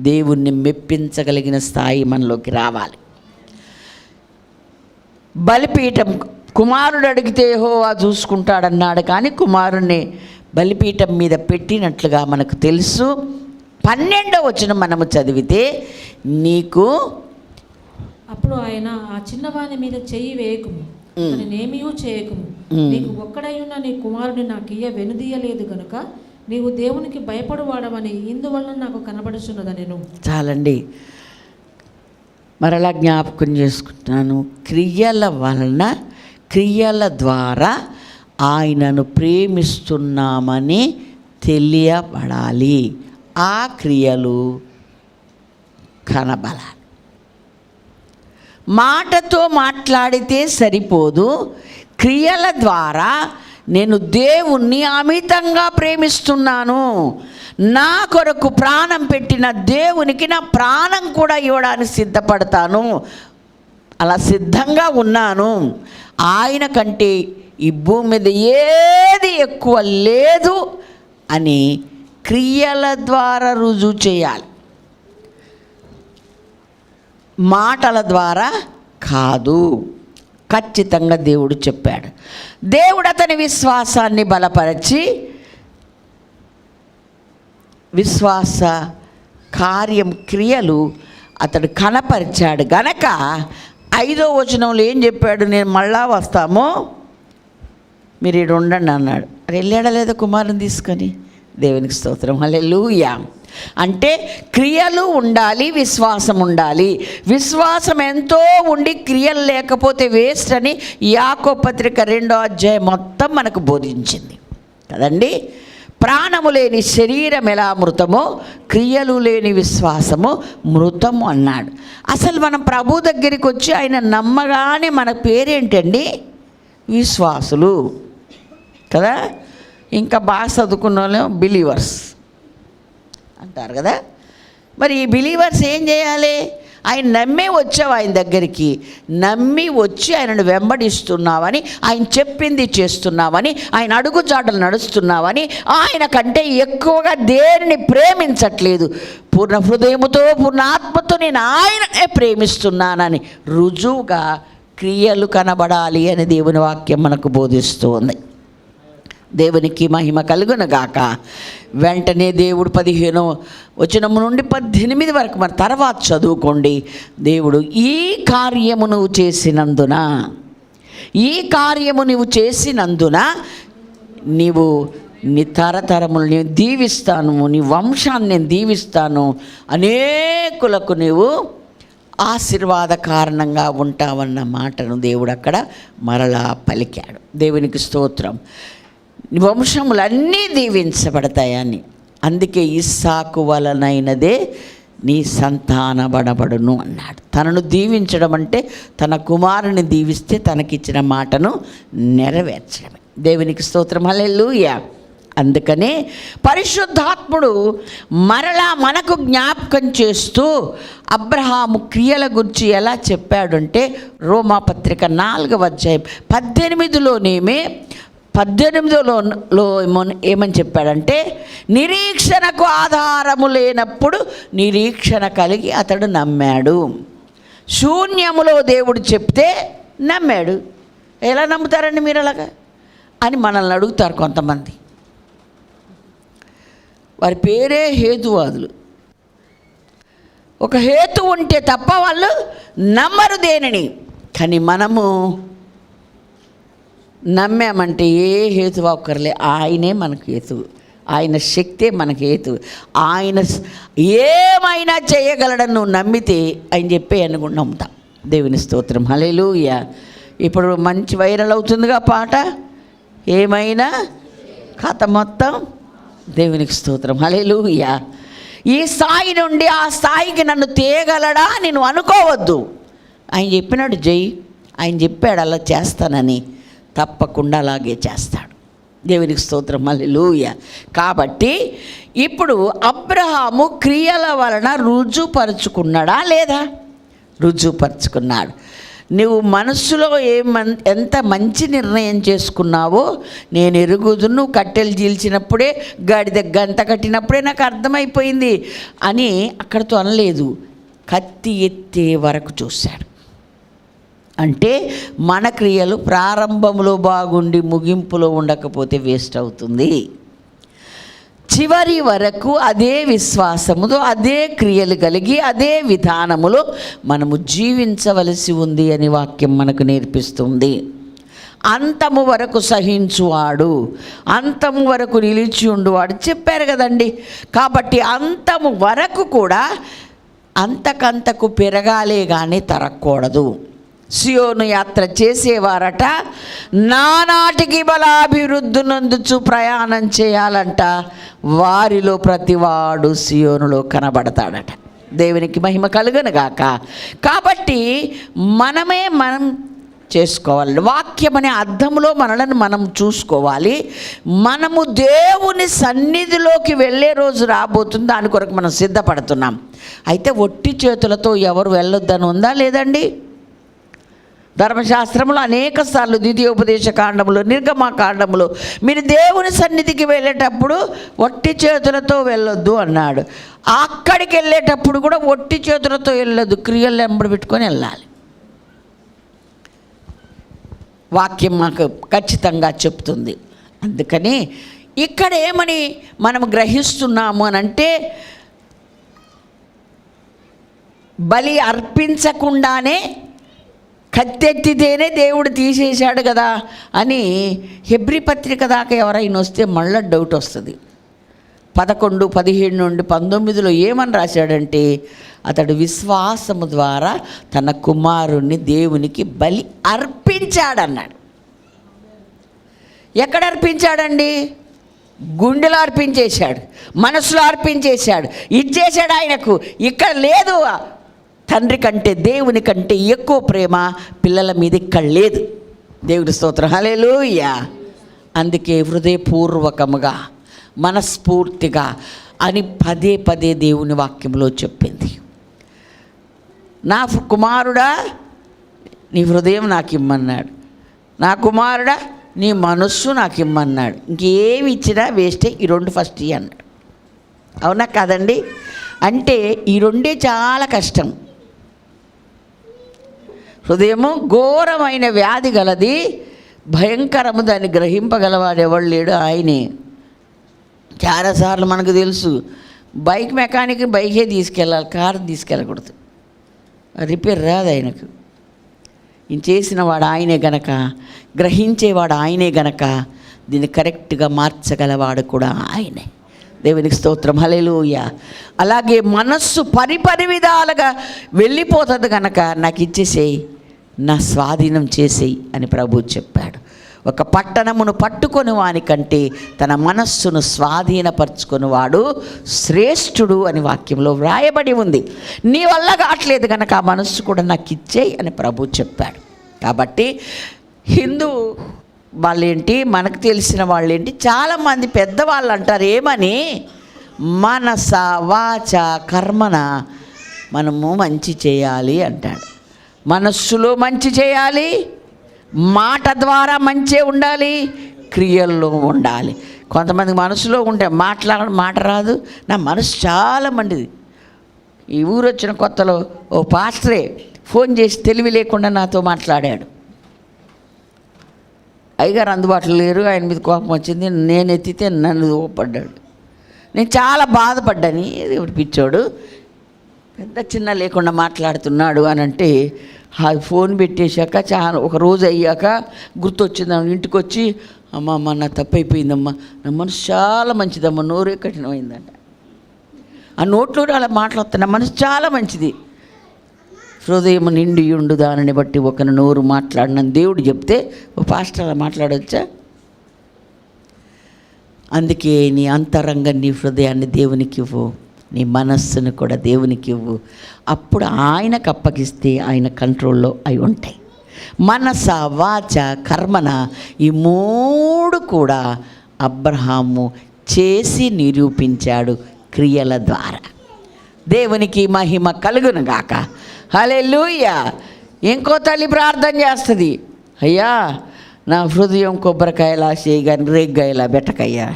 దేవుణ్ణి మెప్పించగలిగిన స్థాయి మనలోకి రావాలి. బలిపీఠం కుమారుడు అడిగితే యెహోవా చూసుకుంటాడన్నాడు, కానీ కుమారుణ్ణి బలిపీఠం మీద పెట్టినట్లుగా మనకు తెలుసు. 12వ వచనం మనము చదివితే, నీకు అప్పుడు ఆయన, ఆ చిన్నవాని మీద చెయ్యి వేయకుము, నేనేమీ చేయకుము, నీకు ఒక్కడైనా నీ కుమారుని నాకు వెనుదీయలేదు గనుక నీవు దేవునికి భయపడువాడవని ఇందువలన నాకు కనబడుచున్నదనెను. చాలండి, మరలా జ్ఞాపకం చేసుకుంటున్నాను. క్రియల ద్వారా ఆయనను ప్రేమిస్తున్నామని తెలియబడాలి. ఆ క్రియలు కనబడాలి. మాటతో మాట్లాడితే సరిపోదు, క్రియల ద్వారా నేను దేవుణ్ణి అమితంగా ప్రేమిస్తున్నాను, నా కొరకు ప్రాణం పెట్టిన దేవునికి నా ప్రాణం కూడా ఇవ్వడానికి సిద్ధపడతాను, అలా సిద్ధంగా ఉన్నాను, ఆయన కంటే ఈ భూమి మీద ఏది ఎక్కువ లేదు అని క్రియల ద్వారా రుజువు చేయాలి, మాటల ద్వారా కాదు. ఖచ్చితంగా దేవుడు చెప్పాడు. దేవుడు అతని విశ్వాసాన్ని బలపరిచి విశ్వాస క్రియలు అతడు కనపరిచాడు గనక 5వ వచనంలో ఏం చెప్పాడు, నేను మళ్ళా వస్తాము, మీరు ఇక్కడ ఉండండి అన్నాడు. అది వెళ్ళాడా లేదా కుమారుని తీసుకొని? దేవునికి స్తోత్రం, హల్లెలూయా. అంటే క్రియలు ఉండాలి, విశ్వాసం ఉండాలి. విశ్వాసం ఎంతో ఉండి క్రియలు లేకపోతే వేస్ట్ అని యాకోబు పత్రిక 2వ అధ్యాయం మొత్తం మనకు బోధించింది కదండి. ప్రాణము లేని శరీరం ఎలా మృతమో క్రియలు లేని విశ్వాసము మృతము అన్నాడు. అసలు మనం ప్రభు దగ్గరికి వచ్చి ఆయన నమ్మగానే మన పేరేంటండి? విశ్వాసులు కదా. ఇంకా బాగా చదువుకున్న వాళ్ళు బిలీవర్స్ అంటారు కదా. మరి ఈ బిలీవర్స్ ఏం చేయాలి? ఆయన నమ్మే వచ్చావు ఆయన దగ్గరికి, నమ్మి వచ్చి ఆయనను వెంబడిస్తున్నావని, ఆయన చెప్పింది చేస్తున్నావని, ఆయన అడుగుజాడలు నడుస్తున్నావని, ఆయన కంటే ఎక్కువగా దేనిని ప్రేమించట్లేదు, పూర్ణ హృదయముతో పూర్ణ ఆత్మతో నేను ఆయననే ప్రేమిస్తున్నానని రుజువుగా క్రియలు కనబడాలి అని దేవుని వాక్యం మనకు బోధిస్తూ ఉంది. దేవునికి మహిమ కలుగునగాక. వెంటనే దేవుడు 15వ వచనం నుండి 18 వరకు మరి తర్వాత చదువుకోండి. దేవుడు ఈ కార్యము నువ్వు చేసినందున, ఈ కార్యము నువ్వు చేసినందున నీవు నీ తరతరములు నేను దీవిస్తాను, నీ వంశాన్ని నేను దీవిస్తాను, అనేకులకు నీవు ఆశీర్వాద కారణంగా ఉంటావన్న మాటను దేవుడు అక్కడ మరలా పలికాడు. దేవునికి స్తోత్రం. వంశములన్నీ దీవించబడతాయని. అందుకే ఇస్సాకు వలనైనదే నీ సంతానబడబడును అన్నాడు. తనను దీవించడం అంటే తన కుమారుని దీవిస్తే తనకిచ్చిన మాటను నెరవేర్చడమే. దేవునికి స్తోత్రం, హల్లెలూయా. అందుకనే పరిశుద్ధాత్ముడు మరలా మనకు జ్ఞాపకం చేస్తూ అబ్రహాము క్రియల గురించి ఎలా చెప్పాడంటే రోమాపత్రిక 4వ అధ్యాయం 18లో ఏమని చెప్పాడంటే, నిరీక్షణకు ఆధారము లేనప్పుడు నిరీక్షణ కలిగి అతడు నమ్మాడు. శూన్యములో దేవుడు చెప్తే నమ్మాడు. ఎలా నమ్ముతారండి మీరు అలాగా అని మనల్ని అడుగుతారు కొంతమంది. వారి పేరే హేతువాదులు. ఒక హేతు ఉంటే తప్ప వాళ్ళు నమ్మరు దేనిని. కానీ మనము నమ్మామంటే ఏ హేతు ఒక్కర్లే, ఆయనే మనకు హేతువు, ఆయన శక్తే మనకు హేతువు. ఆయన ఏమైనా చేయగలడని నువ్వు నమ్మితే ఆయన చెప్పే అనుకుని నమ్ముతాం. దేవుని స్తోత్రం, హల్లెలూయా. ఇప్పుడు మంచి వైరల్ అవుతుందిగా పాట, ఏమైనా కథ మొత్తం. దేవునికి స్తోత్రం, హల్లెలూయా. ఈ స్థాయి నుండి ఆ స్థాయికి నన్ను తేగలడా నేను అనుకోవద్దు. ఆయన చెప్పినాడు జై, ఆయన చెప్పాడు అలా చేస్తానని, తప్పకుండా అలాగే చేస్తాడు. దేవునికి స్తోత్రం, హల్లెలూయా. కాబట్టి ఇప్పుడు అబ్రహాము క్రియల వలన రుజుపరుచుకున్నాడా లేదా? రుజుపరుచుకున్నాడు. నువ్వు మనస్సులో ఎంత మంచి నిర్ణయం చేసుకున్నావో నేను ఎరుగుదును. నువ్వు కట్టెలు చీల్చినప్పుడే, గాడిద గంట కట్టినప్పుడే నాకు అర్థమైపోయింది అని అక్కడితో అనలేదు, కత్తి ఎత్తే వరకు చూశాడు. అంటే మన క్రియలు ప్రారంభంలో బాగుండి ముగింపులో ఉండకపోతే వేస్ట్ అవుతుంది. చివరి వరకు అదే విశ్వాసముతో, అదే క్రియలు కలిగి, అదే విధానములో మనము జీవించవలసి ఉంది అని వాక్యం మనకు నేర్పిస్తుంది. అంతము వరకు సహించువాడు, అంతము వరకు నిలిచి ఉండువాడు చెప్పారు కదండి. కాబట్టి అంతము వరకు కూడా అంతకంతకు పెరగాలే కానీ తరగకూడదు. సియోను యాత్ర చేసేవారట నానాటికి బలాభివృద్ధి నందుచు ప్రయాణం చేయాలంట. వారిలో ప్రతివాడు సియోనులో కనబడతాడట. దేవునికి మహిమ కలుగునుగాక. కాబట్టి మనం చేసుకోవాలి. వాక్యం అనే అర్థంలో మనలను మనం చూసుకోవాలి. మనము దేవుని సన్నిధిలోకి వెళ్ళే రోజు రాబోతుంది, దాని కొరకు మనం సిద్ధపడుతున్నాం. అయితే ఒట్టి చేతులతో ఎవరు వెళ్ళొద్దని ఉందా లేదండి? ధర్మశాస్త్రంలో అనేక సార్లు ద్వితీయోపదేశ కాండములో, నిర్గమకాండములో మీరు దేవుని సన్నిధికి వెళ్ళేటప్పుడు ఒట్టి చేతులతో వెళ్ళొద్దు అన్నాడు. అక్కడికి వెళ్ళేటప్పుడు కూడా ఒట్టి చేతులతో వెళ్ళొద్దు, క్రియలు వెంబడి పెట్టుకొని వెళ్ళాలి. వాక్యం మాకు ఖచ్చితంగా చెప్తుంది. అందుకని ఇక్కడ ఏమని మనం గ్రహిస్తున్నాము అని అంటే, బలి అర్పించకుండానే కత్తెత్తితేనే దేవుడు తీసేశాడు కదా అని హెబ్రీ పత్రిక దాకా ఎవరైనా వస్తే మళ్ళీ డౌట్ వస్తుంది. 11, 17 నుండి 19లో ఏమని రాశాడంటే, అతడు విశ్వాసము ద్వారా తన కుమారుణ్ణి దేవునికి బలి అర్పించాడన్నాడు. ఎక్కడ అర్పించాడండి? గుండెలో అర్పించేశాడు, మనసులో అర్పించేశాడు, ఇచ్చేశాడు ఆయనకు. ఇక్కడ లేదు. తండ్రి కంటే దేవుని కంటే ఎక్కువ ప్రేమ పిల్లల మీద ఇక్కడ లేదు. దేవుడి స్తోత్రం, హల్లెలూయా. అందుకే హృదయపూర్వకముగా మనస్ఫూర్తిగా అని పదే పదే దేవుని వాక్యంలో చెప్పింది. నా కుమారుడా నీ హృదయం నాకు ఇమ్మన్నాడు, నా కుమారుడా నీ మనస్సు నాకు ఇమ్మన్నాడు. ఇంకేమి ఇచ్చినా వేస్టే, ఈ 2 ఫస్ట్ ఇయ్యి అన్నాడు. అవునా కాదండి? అంటే ఈ 2 చాలా కష్టం. హృదయము ఘోరమైన వ్యాధి గలది, భయంకరము, దాన్ని గ్రహింపగలవాడు ఎవడు లేడు, ఆయనే. చాలాసార్లు మనకు తెలుసు, బైక్ మెకానిక్ బైకే తీసుకెళ్ళాలి, కారు తీసుకెళ్ళకూడదు, రిపేర్ రాదు ఆయనకు. ఈయన చేసిన వాడు ఆయనే గనక, గ్రహించేవాడు ఆయనే గనక, దీన్ని కరెక్ట్గా మార్చగలవాడు కూడా ఆయనే. దేవునికి స్తోత్రం, హల్లెలూయా. అలాగే మనస్సు పరిపరి విధాలుగా వెళ్ళిపోతుంది కనుక నాకు ఇచ్చేసేయి, నా స్వాధీనం చేసేయి అని ప్రభువు చెప్పాడు. ఒక పట్టణమును పట్టుకొని వానికంటే తన మనస్సును స్వాధీనపరచుకొని వాడు శ్రేష్ఠుడు అని వాక్యంలో వ్రాయబడి ఉంది. నీ వల్ల కావట్లేదు కనుక ఆ మనస్సు కూడా నాకు ఇచ్చేయి అని ప్రభువు చెప్పాడు. కాబట్టి హిందూ వాళ్ళేంటి, మనకు తెలిసిన వాళ్ళేంటి, చాలామంది పెద్దవాళ్ళు అంటారు ఏమని, మనస వాచ కర్మన మనము మంచి చేయాలి అంటాడు. మనస్సులో మంచి చేయాలి, మాట ద్వారా మంచి ఉండాలి, క్రియల్లో ఉండాలి. కొంతమంది మనసులో ఉంటే మాట రాదు. నా మనసు చాలా మండిది. ఈ ఊరు వచ్చిన కొత్తలో ఓ పాస్టరే ఫోన్ చేసి తెలివి లేకుండా నాతో మాట్లాడాడు. అయ్యగారు అందుబాటులో లేరు, ఆయన మీద కోపం వచ్చింది, నేను ఎత్తితే నన్ను ఊపడ్డాడు. నేను చాలా బాధపడ్డాను. దేవుడు పిచ్చోడు పెద్ద చిన్న లేకుండా మాట్లాడుతున్నాడు అని అంటే, ఆ ఫోన్ పెట్టేశాక చాలా ఒక రోజు అయ్యాక గుర్తొచ్చింది. ఇంటికి వచ్చి అమ్మ నా తప్పు అయిపోయిందమ్మా, నా మనసు చాలా మంచిదమ్మా, నోరే కఠినమైందంట. ఆ నోట్లో అలా మాట్లాడుతున్నా, మనసు చాలా మంచిది. హృదయం నిండి ఉండు దానిని బట్టి ఒకరి నోరు మాట్లాడినని దేవుడు చెప్తే ఓ పాస్టర్ అలా మాట్లాడవచ్చా? అందుకే నీ అంతరంగం, నీ హృదయాన్ని దేవునికి ఇవ్వు, నీ మనస్సును కూడా దేవునికి ఇవ్వు. అప్పుడు ఆయనకు అప్పగిస్తే ఆయన కంట్రోల్లో అయి ఉంటాయి. మనస వాచ కర్మన ఈ 3 కూడా అబ్రహాము చేసి నిరూపించాడు క్రియల ద్వారా. దేవునికి మహిమ కలుగును గాక, హల్లెలూయా. ఇంకో తల్లి ప్రార్థన చేస్తుంది, అయ్యా నా హృదయం కొబ్బరికాయలా చేయగాని రేగ్గాయలా పెట్టకయ్యా.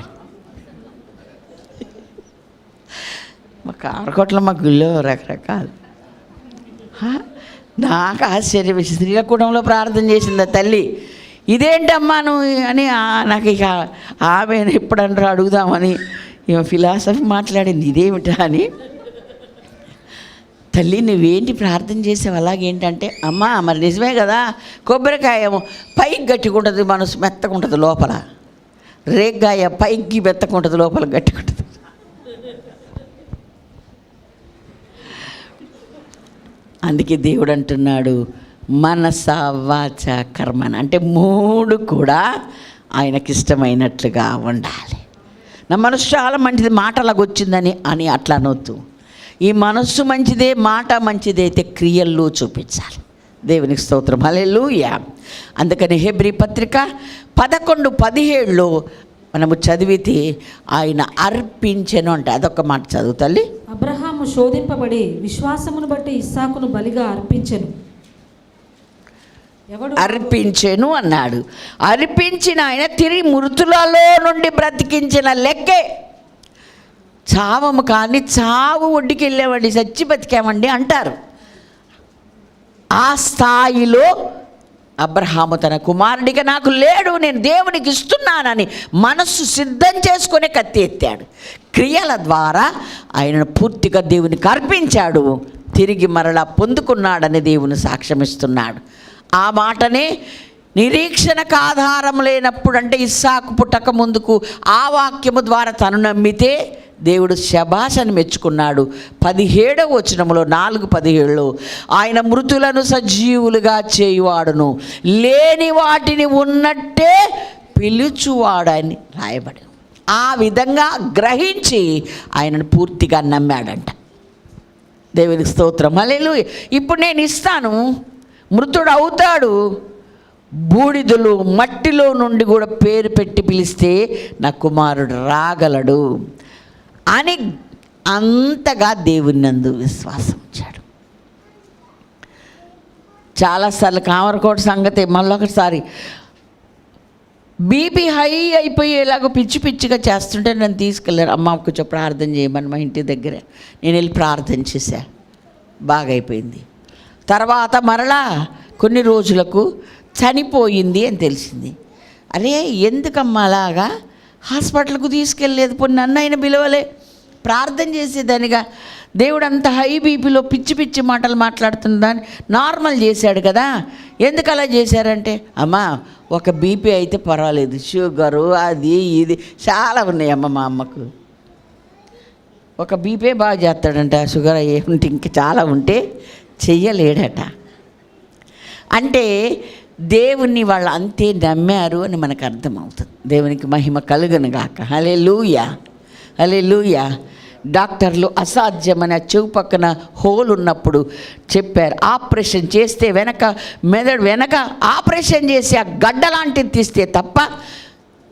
మా కారకొట్ల మా గుళ్ళో రకరకాలు. నాకు ఆశ్చర్యం, శ్రీలకూటంలో ప్రార్థన చేసింది ఆ తల్లి. ఇదేంటమ్మా నువ్వు అని నాకు ఇక ఆమె ఎప్పుడన్నా అడుగుదామని ఫిలాసఫీ మాట్లాడింది, ఇదేమిటా అని. తల్లి నువ్వేంటి ప్రార్థన చేసావు అలాగేంటంటే, అమ్మా మరి నిజమే కదా, కొబ్బరికాయ పైకి గట్టిగా మనసు మెత్తగా ఉంటుంది లోపల, రేగ్గాయ పైకి మెత్తగా ఉంటుంది లోపల గట్టిగా ఉంటుంది. అందుకే దేవుడు అంటున్నాడు మనస వాచ కర్మన, అంటే 3 కూడా ఆయనకి ఇష్టమైనట్లుగా ఉండాలి. నా మనసు చాలా మంచిది, మాట అలాగొచ్చిందని అని అట్లా అనొద్దు. ఈ మనస్సు మంచిదే, మాట మంచిదే అయితే క్రియల్లో చూపించాలి. దేవునికి స్తోత్రం, హల్లెలూయా. అందుకని హెబ్రీ పత్రిక 11:17లో మనము చదివితే ఆయన అర్పించెను అంటే, అదొక మాట చదువు తల్లి. అబ్రహాము శోధింపబడి విశ్వాసమును బట్టి ఇస్సాకును బలిగా అర్పించెను. అర్పించెను అన్నాడు. అర్పించిన ఆయన తిరిగి మృతులలో నుండి బ్రతికించిన లెక్కే. చావము కానీ చావు ఒడ్డుకి వెళ్ళామండి, చచ్చి బతికామండి అంటారు. ఆ స్థాయిలో అబ్రహాము తన కుమారుడిగా నాకు లేడు, నేను దేవునికి ఇస్తున్నానని మనస్సు సిద్ధం చేసుకునే కత్తి ఎత్తాడు. క్రియల ద్వారా ఆయనను పూర్తిగా దేవునికి అర్పించాడు. తిరిగి మరలా పొందుకున్నాడని దేవుని సాక్ష్యమిస్తున్నాడు. ఆ మాటనే నిరీక్షణకు ఆధారం లేనప్పుడు, అంటే ఇస్సాకు పుట్టక ముందుకు ఆ వాక్యము ద్వారా తను నమ్మితే దేవుడు శబాషని మెచ్చుకున్నాడు. 17వ వచనములో 4:17 ఆయన మృతులను సజీవులుగా చేయువాడును, లేని వాటిని ఉన్నట్టే పిలుచువాడని రాయబడి, ఆ విధంగా గ్రహించి ఆయనను పూర్తిగా నమ్మాడంట. దేవునికి స్తోత్రం, హల్లెలూయా. ఇప్పుడు నేను ఇస్తాను, మృతుడు అవుతాడు, బూడిదలు మట్టిలో నుండి కూడా పేరు పెట్టి పిలిస్తే నా కుమారుడు రాగలడు అని అంతగా దేవుని నందు విశ్వాసం ఉంచాడు. చాలాసార్లు కామరకోట సంగతి మళ్ళొకసారి బీపీ హై అయిపోయి ఎలాగో పిచ్చి పిచ్చిగా చేస్తుంటే నన్ను తీసుకెళ్ళారు. అమ్మ కొంచెం ప్రార్థన చేయమని మా ఇంటి దగ్గరే నేను వెళ్ళి ప్రార్థన చేశా, బాగైపోయింది. తర్వాత మరలా కొన్ని రోజులకు చనిపోయింది అని తెలిసింది. అరే ఎందుకమ్మా అలాగా హాస్పిటల్కు తీసుకెళ్ళలేదు, పోనీ నన్ను అయినా పిలవలే, ప్రార్థన చేసేదానిగా. దేవుడు అంత హై బీపీలో పిచ్చి పిచ్చి మాటలు మాట్లాడుతుందని నార్మల్ చేశాడు కదా, ఎందుకు అలా చేశారంటే, అమ్మా ఒక బీపీ అయితే పర్వాలేదు, షుగరు అది ఇది చాలా ఉన్నాయమ్మ మా అమ్మకు. ఒక బీపీ బాగా చేస్తాడంట, షుగర్ ఏముంటే ఇంక చాలా ఉంటే చెయ్యలేడట. అంటే దేవుణ్ణి వాళ్ళు అంతే నమ్మారు అని మనకు అర్థమవుతుంది. దేవునికి మహిమ కలుగును గాక. హల్లెలూయా, హల్లెలూయా. డాక్టర్లు అసాధ్యమైన చెవు పక్కన హోల్ ఉన్నప్పుడు చెప్పారు, ఆపరేషన్ చేస్తే మెదడు వెనక ఆపరేషన్ చేసి ఆ గడ్డ లాంటిది తీస్తే తప్ప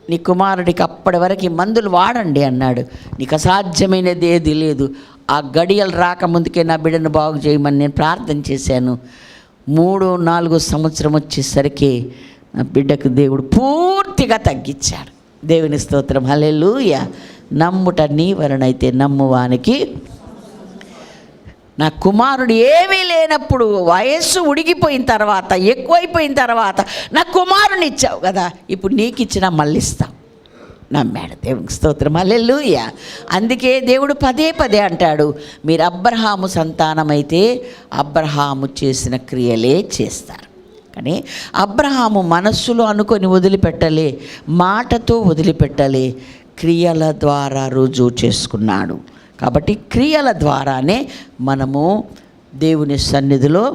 నీ కుమారుడికి అప్పటి వరకు మందులు వాడండి అన్నాడు. నీకు అసాధ్యమైనది ఏది లేదు. ఆ గడియలు రాకముందుకే నా బిడ్డను బాగు చేయమని నేను ప్రార్థన చేశాను. 3-4 సంవత్సరం వచ్చేసరికి నా బిడ్డకు దేవుడు పూర్తిగా తగ్గించాడు. దేవుని స్తోత్రం, హల్లెలూయా. నమ్ముట నీ వలనైతే నమ్మువానికి. నా కుమారుడు ఏమీ లేనప్పుడు వయస్సు ఉడిగిపోయిన తర్వాత, ఎక్కువైపోయిన తర్వాత నా కుమారుని ఇచ్చావు కదా, ఇప్పుడు నీకు ఇచ్చినా మళ్ళీ ఇస్తాం. నమ్మాడు. దేవునికి స్తోత్రం, హల్లెలూయా. అందుకే దేవుడు పదే పదే అంటాడు, మీరు అబ్రహాము సంతానమైతే అబ్రహాము చేసిన క్రియలే చేస్తారు. కానీ అబ్రహాము మనస్సులో అనుకొని వదిలిపెట్టలే, మాటతో వదిలిపెట్టలే, క్రియల ద్వారా రుజువు చేసుకున్నాడు. కాబట్టి క్రియల ద్వారానే మనము దేవుని సన్నిధిలో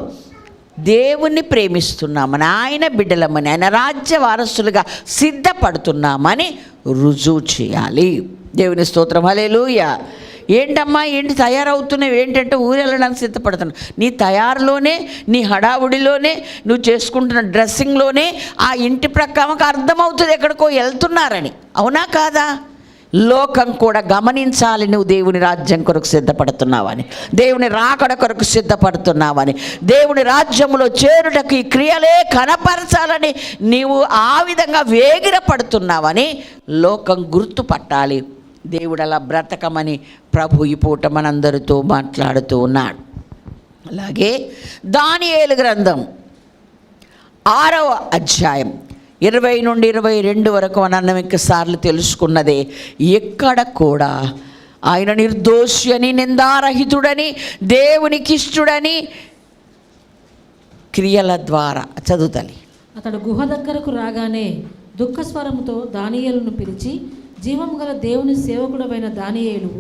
దేవుణ్ణి ప్రేమిస్తున్నామని, ఆయన బిడ్డలమని, ఆయన రాజ్య వారసులుగా సిద్ధపడుతున్నామని రుజువు చేయాలి. దేవుని స్తోత్రం, హల్లెలూయా. ఏంటమ్మా ఏంటి తయారవుతున్నావు ఏంటంటే ఊరు వెళ్ళడానికి సిద్ధపడుతున్నావు. నీ తయారులోనే, నీ హడావుడిలోనే, నువ్వు చేసుకుంటున్న డ్రెస్సింగ్లోనే ఆ ఇంటి ప్రక్కమకు అర్థమవుతుంది ఎక్కడికో వెళ్తున్నారని. అవునా కాదా? లోకం కూడా గమనించాలి నువ్వు దేవుని రాజ్యం కొరకు సిద్ధపడుతున్నావని, దేవుని రాకడ కొరకు సిద్ధపడుతున్నావని, దేవుని రాజ్యంలో చేరుటకు ఈ క్రియలే కనపరచాలని నీవు ఆ విధంగా వేగిరపడుతున్నావని లోకం గుర్తుపట్టాలి. దేవుడు అలా బ్రతకమని ప్రభు ఈ పూట మనందరితో మాట్లాడుతూ ఉన్నాడు. అలాగే దానియేలు గ్రంథం 6వ అధ్యాయం 20 నుండి 22 వరకు మనం అనేకసార్లు తెలుసుకున్నదే. ఎక్కడ కూడా ఆయన నిర్దోషి అని, నిందారహితుడని, దేవునికి ఇష్టడని క్రియల ద్వారా చదువుతలి. అతడు గుహ దగ్గరకు రాగానే దుఃఖస్వరముతో దానియేలును పిలిచి, జీవం గల దేవుని సేవకుడమైన దానియేలు,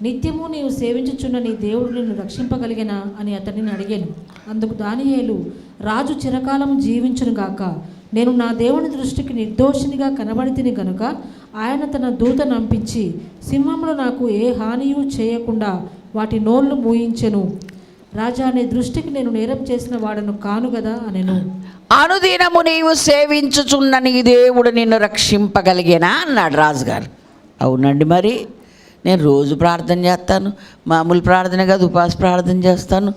నిత్యము నీవు సేవించుచున్న నీ దేవుడు నిన్ను రక్షింపగలిగినా అని అతనిని అడిగాను. అందుకు దానియేలు, రాజు చిరకాలం జీవించునుగాక, నేను నా దేవుని దృష్టికి నిర్దోషినిగా కనబడితిని గనుక ఆయన తన దూతను పంపించి సింహములు నాకు ఏ హానియు చేయకుండా వాటి నోళ్లు మూయించెను. రాజా, నీ దృష్టికి నేను నేరం చేసిన వాడను కాను కదా అనెను. అనుదినము నీవు సేవించుచున్న నీ దేవుడు నిన్ను రక్షింపగలిగేనా అన్నాడు రాజుగారు. అవునండి, మరి నేను రోజు ప్రార్థన చేస్తాను, మామూలు ప్రార్థన కాదు, ఉపవాస ప్రార్థన చేస్తాను,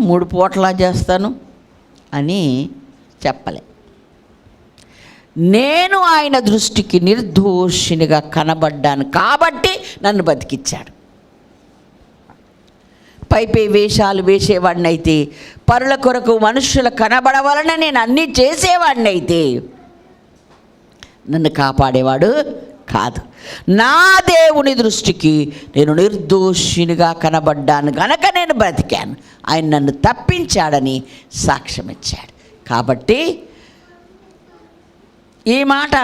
3 పూటలా చేస్తాను అని చెప్పలే. నేను ఆయన దృష్టికి నిర్దోషినిగా కనబడ్డాను కాబట్టి నన్ను బతికిచ్చాడు. పైపై వేషాలు వేసేవాడినైతే, పరుల కొరకు మనుషుల కనబడవలన నేను అన్నీ చేసేవాడినైతే నన్ను కాపాడేవాడు కాదు. నా దేవుని దృష్టికి నేను నిర్దోషినిగా కనబడ్డాను గనక నేను బ్రతికాను, ఆయన నన్ను తప్పించాడని సాక్ష్యం ఇచ్చాడు. కాబట్టి ఈ మాట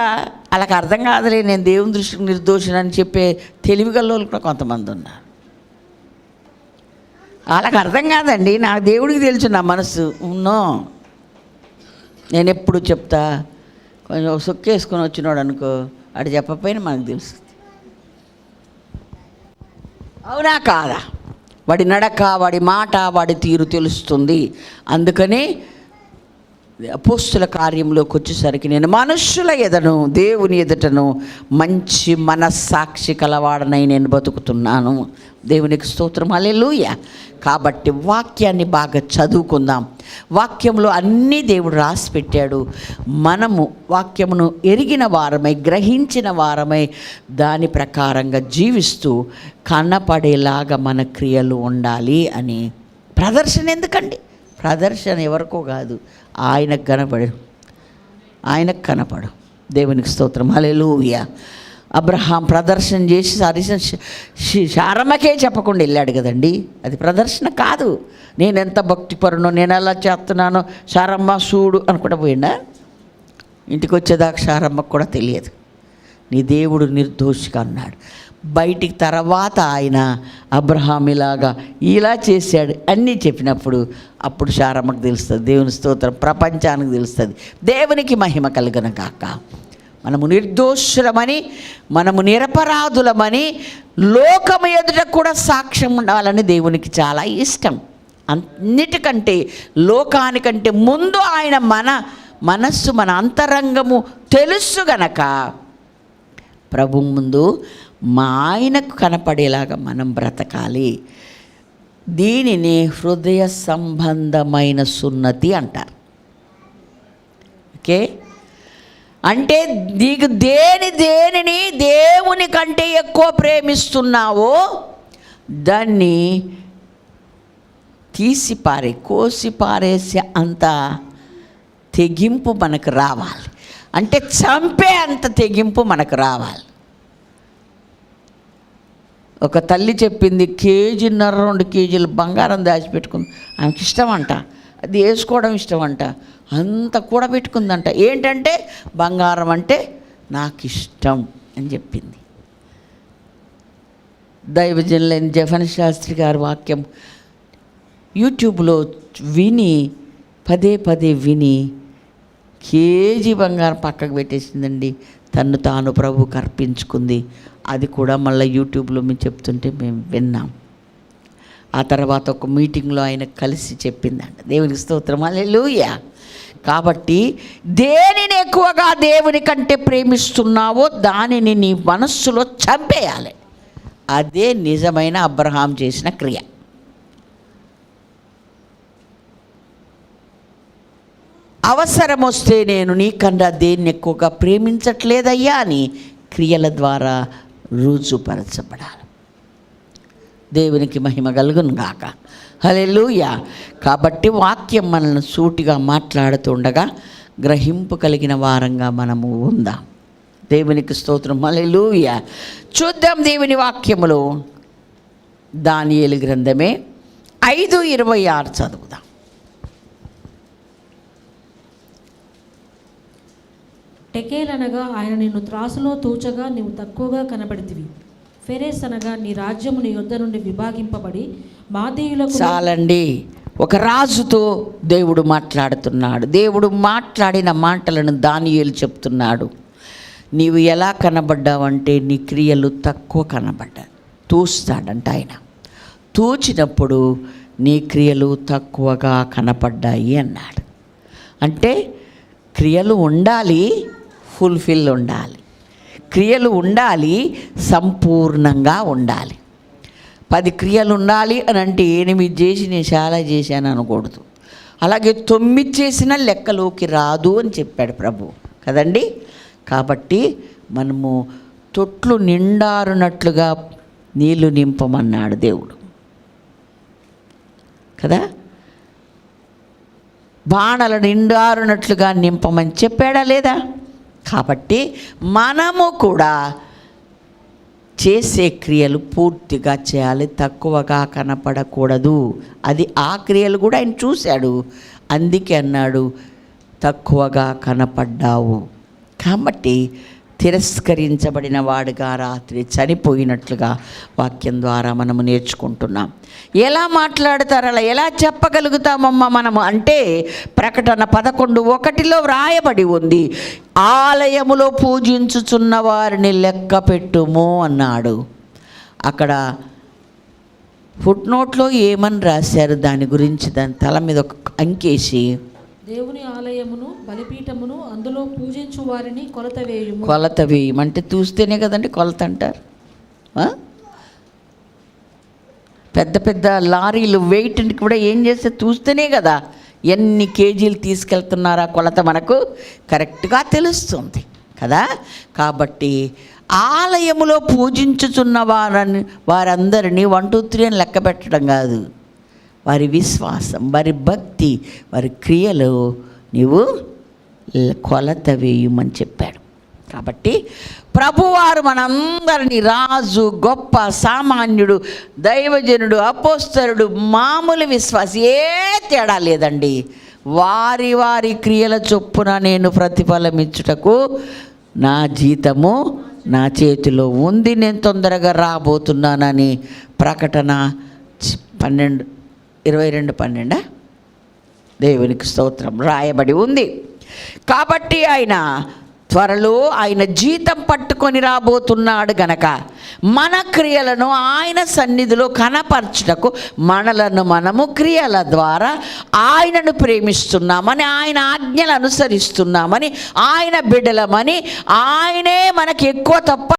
వాళ్ళకి అర్థం కాదులే, నేను దేవుని దృష్టికి నిర్దోషిని చెప్పే తెలివిగల్లోళ్ళు కూడా కొంతమంది ఉన్నారు. వాళ్ళకి అర్థం కాదండి, నాకు దేవుడికి తెలుసు నా మనసు. ఉన్నో నేను ఎప్పుడు చెప్తా, కొంచెం సొక్కేసుకొని వచ్చినాడు అనుకో, అటు చెప్పకపోయినా మనకు తెలుస్తుంది. అవునా కాదా? వాడి నడక, వాడి మాట, వాడి తీరు తెలుస్తుంది. అందుకని అపోస్తుల కార్యంలోకి వచ్చేసరికి నేను మనుష్యుల ఎదను దేవుని ఎదుటను మంచి మనస్సాక్షి కలవాడనై నేను బతుకుతున్నాను. దేవునికి స్తోత్రం, హల్లెలూయా. కాబట్టి వాక్యాన్ని బాగా చదువుకుందాం. వాక్యంలో అన్నీ దేవుడు రాసి పెట్టాడు. మనము వాక్యమును ఎరిగిన వారమై, గ్రహించిన వారమై, దాని ప్రకారంగా జీవిస్తూ కనపడేలాగా మన క్రియలు ఉండాలి అని. ప్రదర్శన ఎందుకండి? ప్రదర్శన ఎవరికో కాదు, ఆయనకు కనపడు. దేవునికి స్తోత్రం, హల్లెలూయా. అబ్రహాం ప్రదర్శన చేసి శారమ్మకే చెప్పకుండా వెళ్ళాడు కదండి. అది ప్రదర్శన కాదు. నేను ఎంత భక్తిపరునో, నేను ఎలా చేస్తున్నానో, శారమ్మ చూడు అనుకుంటా పోయిండా. ఇంటికి వచ్చేదాకా శారమ్మకు కూడా తెలియదు. నీ దేవుడు నిర్దోషిగా అన్నాడు. బయటికి తర్వాత ఆయన అబ్రహాం ఇలా చేశాడు అన్నీ చెప్పినప్పుడు అప్పుడు శారమ్మకు తెలుస్తుంది. దేవుని స్తోత్రం, ప్రపంచానికి తెలుస్తుంది. దేవునికి మహిమ కలుగును గాక. మనము నిర్దోషులమని, మనము నిరపరాధులమని లోకము ఎదుట కూడా సాక్ష్యం ఉండాలని దేవునికి చాలా ఇష్టం. అన్నిటికంటే, లోకానికంటే ముందు ఆయన మన మనస్సు, మన అంతరంగము తెలుసు గనక ప్రభు ముందు ఆయనకు కనపడేలాగా మనం బ్రతకాలి. దీనిని హృదయ సంబంధమైన సున్నతి అంటారు. ఓకే, అంటే నీకు దేనిని దేవుని కంటే ఎక్కువ ప్రేమిస్తున్నావో దాన్ని కోసి పారేసే అంత తెగింపు మనకు రావాలి. అంటే చంపే అంత తెగింపు మనకు రావాలి. ఒక తల్లి చెప్పింది, 1.5 కేజీలు బంగారం దాచిపెట్టుకుంది. ఆమెకి ఇష్టమంట, అది వేసుకోవడం ఇష్టమంట, అంత కూడా పెట్టుకుందంట. ఏంటంటే బంగారం అంటే నాకు ఇష్టం అని చెప్పింది. దైవజనులైన జఫన్ శాస్త్రి గారి వాక్యం యూట్యూబ్లో విని పదే విని కేజీ బంగారం పక్కకు పెట్టేసిందండి. తన్ను తాను ప్రభువుకు అర్పించుకుంది. అది కూడా మళ్ళీ యూట్యూబ్లో మేము చెప్తుంటే మేము విన్నాం. ఆ తర్వాత ఒక మీటింగ్లో ఆయన కలిసి చెప్పిందంట. దేవునికి స్తోత్రం, హల్లెలూయా. కాబట్టి దేనిని ఎక్కువగా దేవుని కంటే ప్రేమిస్తున్నావో దానిని నీ మనస్సులో చంపేయాలి. అదే నిజమైన అబ్రహాం చేసిన క్రియ. అవసరం వస్తే నేను నీకన్నా దేన్ని ఎక్కువగా ప్రేమించట్లేదయ్యా అని క్రియల ద్వారా రుజుపరచబడాలి. దేవునికి మహిమ కలుగును గాక, హల్లెలూయా. కాబట్టి వాక్యం మనల్ని సూటిగా మాట్లాడుతుండగా గ్రహింపు కలిగిన వారంగా మనము ఉందాం. దేవునికి స్తోత్రం, హల్లెలూయా. చూద్దాం దేవుని వాక్యములో దానియేలు గ్రంథమే 5:26 చదువుదాం. టెకేల్ అనగా ఆయన నిన్ను త్రాసులో తూచగా నీవు తక్కువగా కనబడితివి. ఫెరెస్ అనగా నీ రాజ్యము నీ యొద్ద నుండి విభాగింపబడి మాదీయులకు. చాలండి, ఒక రాజుతో దేవుడు మాట్లాడుతున్నాడు. దేవుడు మాట్లాడిన మాటలను దానియేలు చెప్తున్నాడు. నీవు ఎలా కనబడ్డావంటే నీ క్రియలు తక్కువ కనబడ్డా. తూస్తాడంట ఆయన. తూచినప్పుడు నీ క్రియలు తక్కువగా కనపడ్డాయి అన్నాడు. అంటే క్రియలు ఉండాలి, ఫుల్ఫిల్ ఉండాలి. క్రియలు ఉండాలి, సంపూర్ణంగా ఉండాలి. 10 క్రియలు ఉండాలి అని అంటే 8 చేసి నేను చాలా చేశాను అనకూడదు. అలాగే 9 చేసిన లెక్కలోకి రాదు అని చెప్పాడు ప్రభు కదండి. కాబట్టి మనము తొట్లు నిండారునట్లుగా నీళ్లు నింపమన్నాడు దేవుడు కదా. బాణల నిండారునట్లుగా నింపమని చెప్పాడా లేదా? కాబట్టి మనము కూడా చేసే క్రియలు పూర్తిగా చేయాలి, తక్కువగా కనపడకూడదు. అది ఆ క్రియలు కూడా ఆయన చూశాడు. అందుకే అన్నాడు, తక్కువగా కనపడ్డావు. కాబట్టి తిరస్కరించబడిన వాడుగా రాత్రి చనిపోయినట్లుగా వాక్యం ద్వారా మనము నేర్చుకుంటున్నాం. ఎలా మాట్లాడతారు, అలా ఎలా చెప్పగలుగుతామమ్మా మనము అంటే, ప్రకటన 11:1 వ్రాయబడి ఉంది, ఆలయములో పూజించుచున్న వారిని లెక్క పెట్టుము అన్నాడు. అక్కడ ఫుట్నోట్లో ఏమని రాశారు దాని గురించి, దాని తల మీద ఒక అంకేసి, దేవుని ఆలయమును బలిపీఠమును అందులో పూజించు వారిని కొలత వేయుము. కొలత వేయమంటే చూస్తేనే కదండి కొలత అంటారు. పెద్ద పెద్ద లారీలు వెయిట్ని కూడా ఏం చేస్తే చూస్తేనే కదా ఎన్ని కేజీలు తీసుకెళ్తున్నారా కొలత మనకు కరెక్ట్గా తెలుస్తుంది కదా. కాబట్టి ఆలయములో పూజించుచున్న వారందరినీ 1, 2, 3 అని లెక్క పెట్టడం కాదు. వారి విశ్వాసం, వారి భక్తి, వారి క్రియలు నీవు కొలత వేయమని చెప్పాడు. కాబట్టి ప్రభువారు మనందరినీ రాజు, గొప్ప, సామాన్యుడు, దైవజనుడు, అపోస్తలుడు, మామూలు విశ్వాసి ఏ తేడా లేదండి. వారి వారి క్రియల చొప్పున నేను ప్రతిఫలం ఇచ్చుటకు నా జీతము నా చేతిలో ఉంది, నేను తొందరగా రాబోతున్నానని ప్రకటన 22:12 దేవునికి స్తోత్రం రాయబడి ఉంది. కాబట్టి ఆయన త్వరలో ఆయన జీతం పట్టుకొని రాబోతున్నాడు గనక మన క్రియలను ఆయన సన్నిధిలో కనపరచుటకు మనలను మనము క్రియల ద్వారా ఆయనను ప్రేమిస్తున్నామని, ఆయన ఆజ్ఞలు అనుసరిస్తున్నామని, ఆయన బిడ్డలమని, ఆయనే మనకి ఎక్కువ తప్ప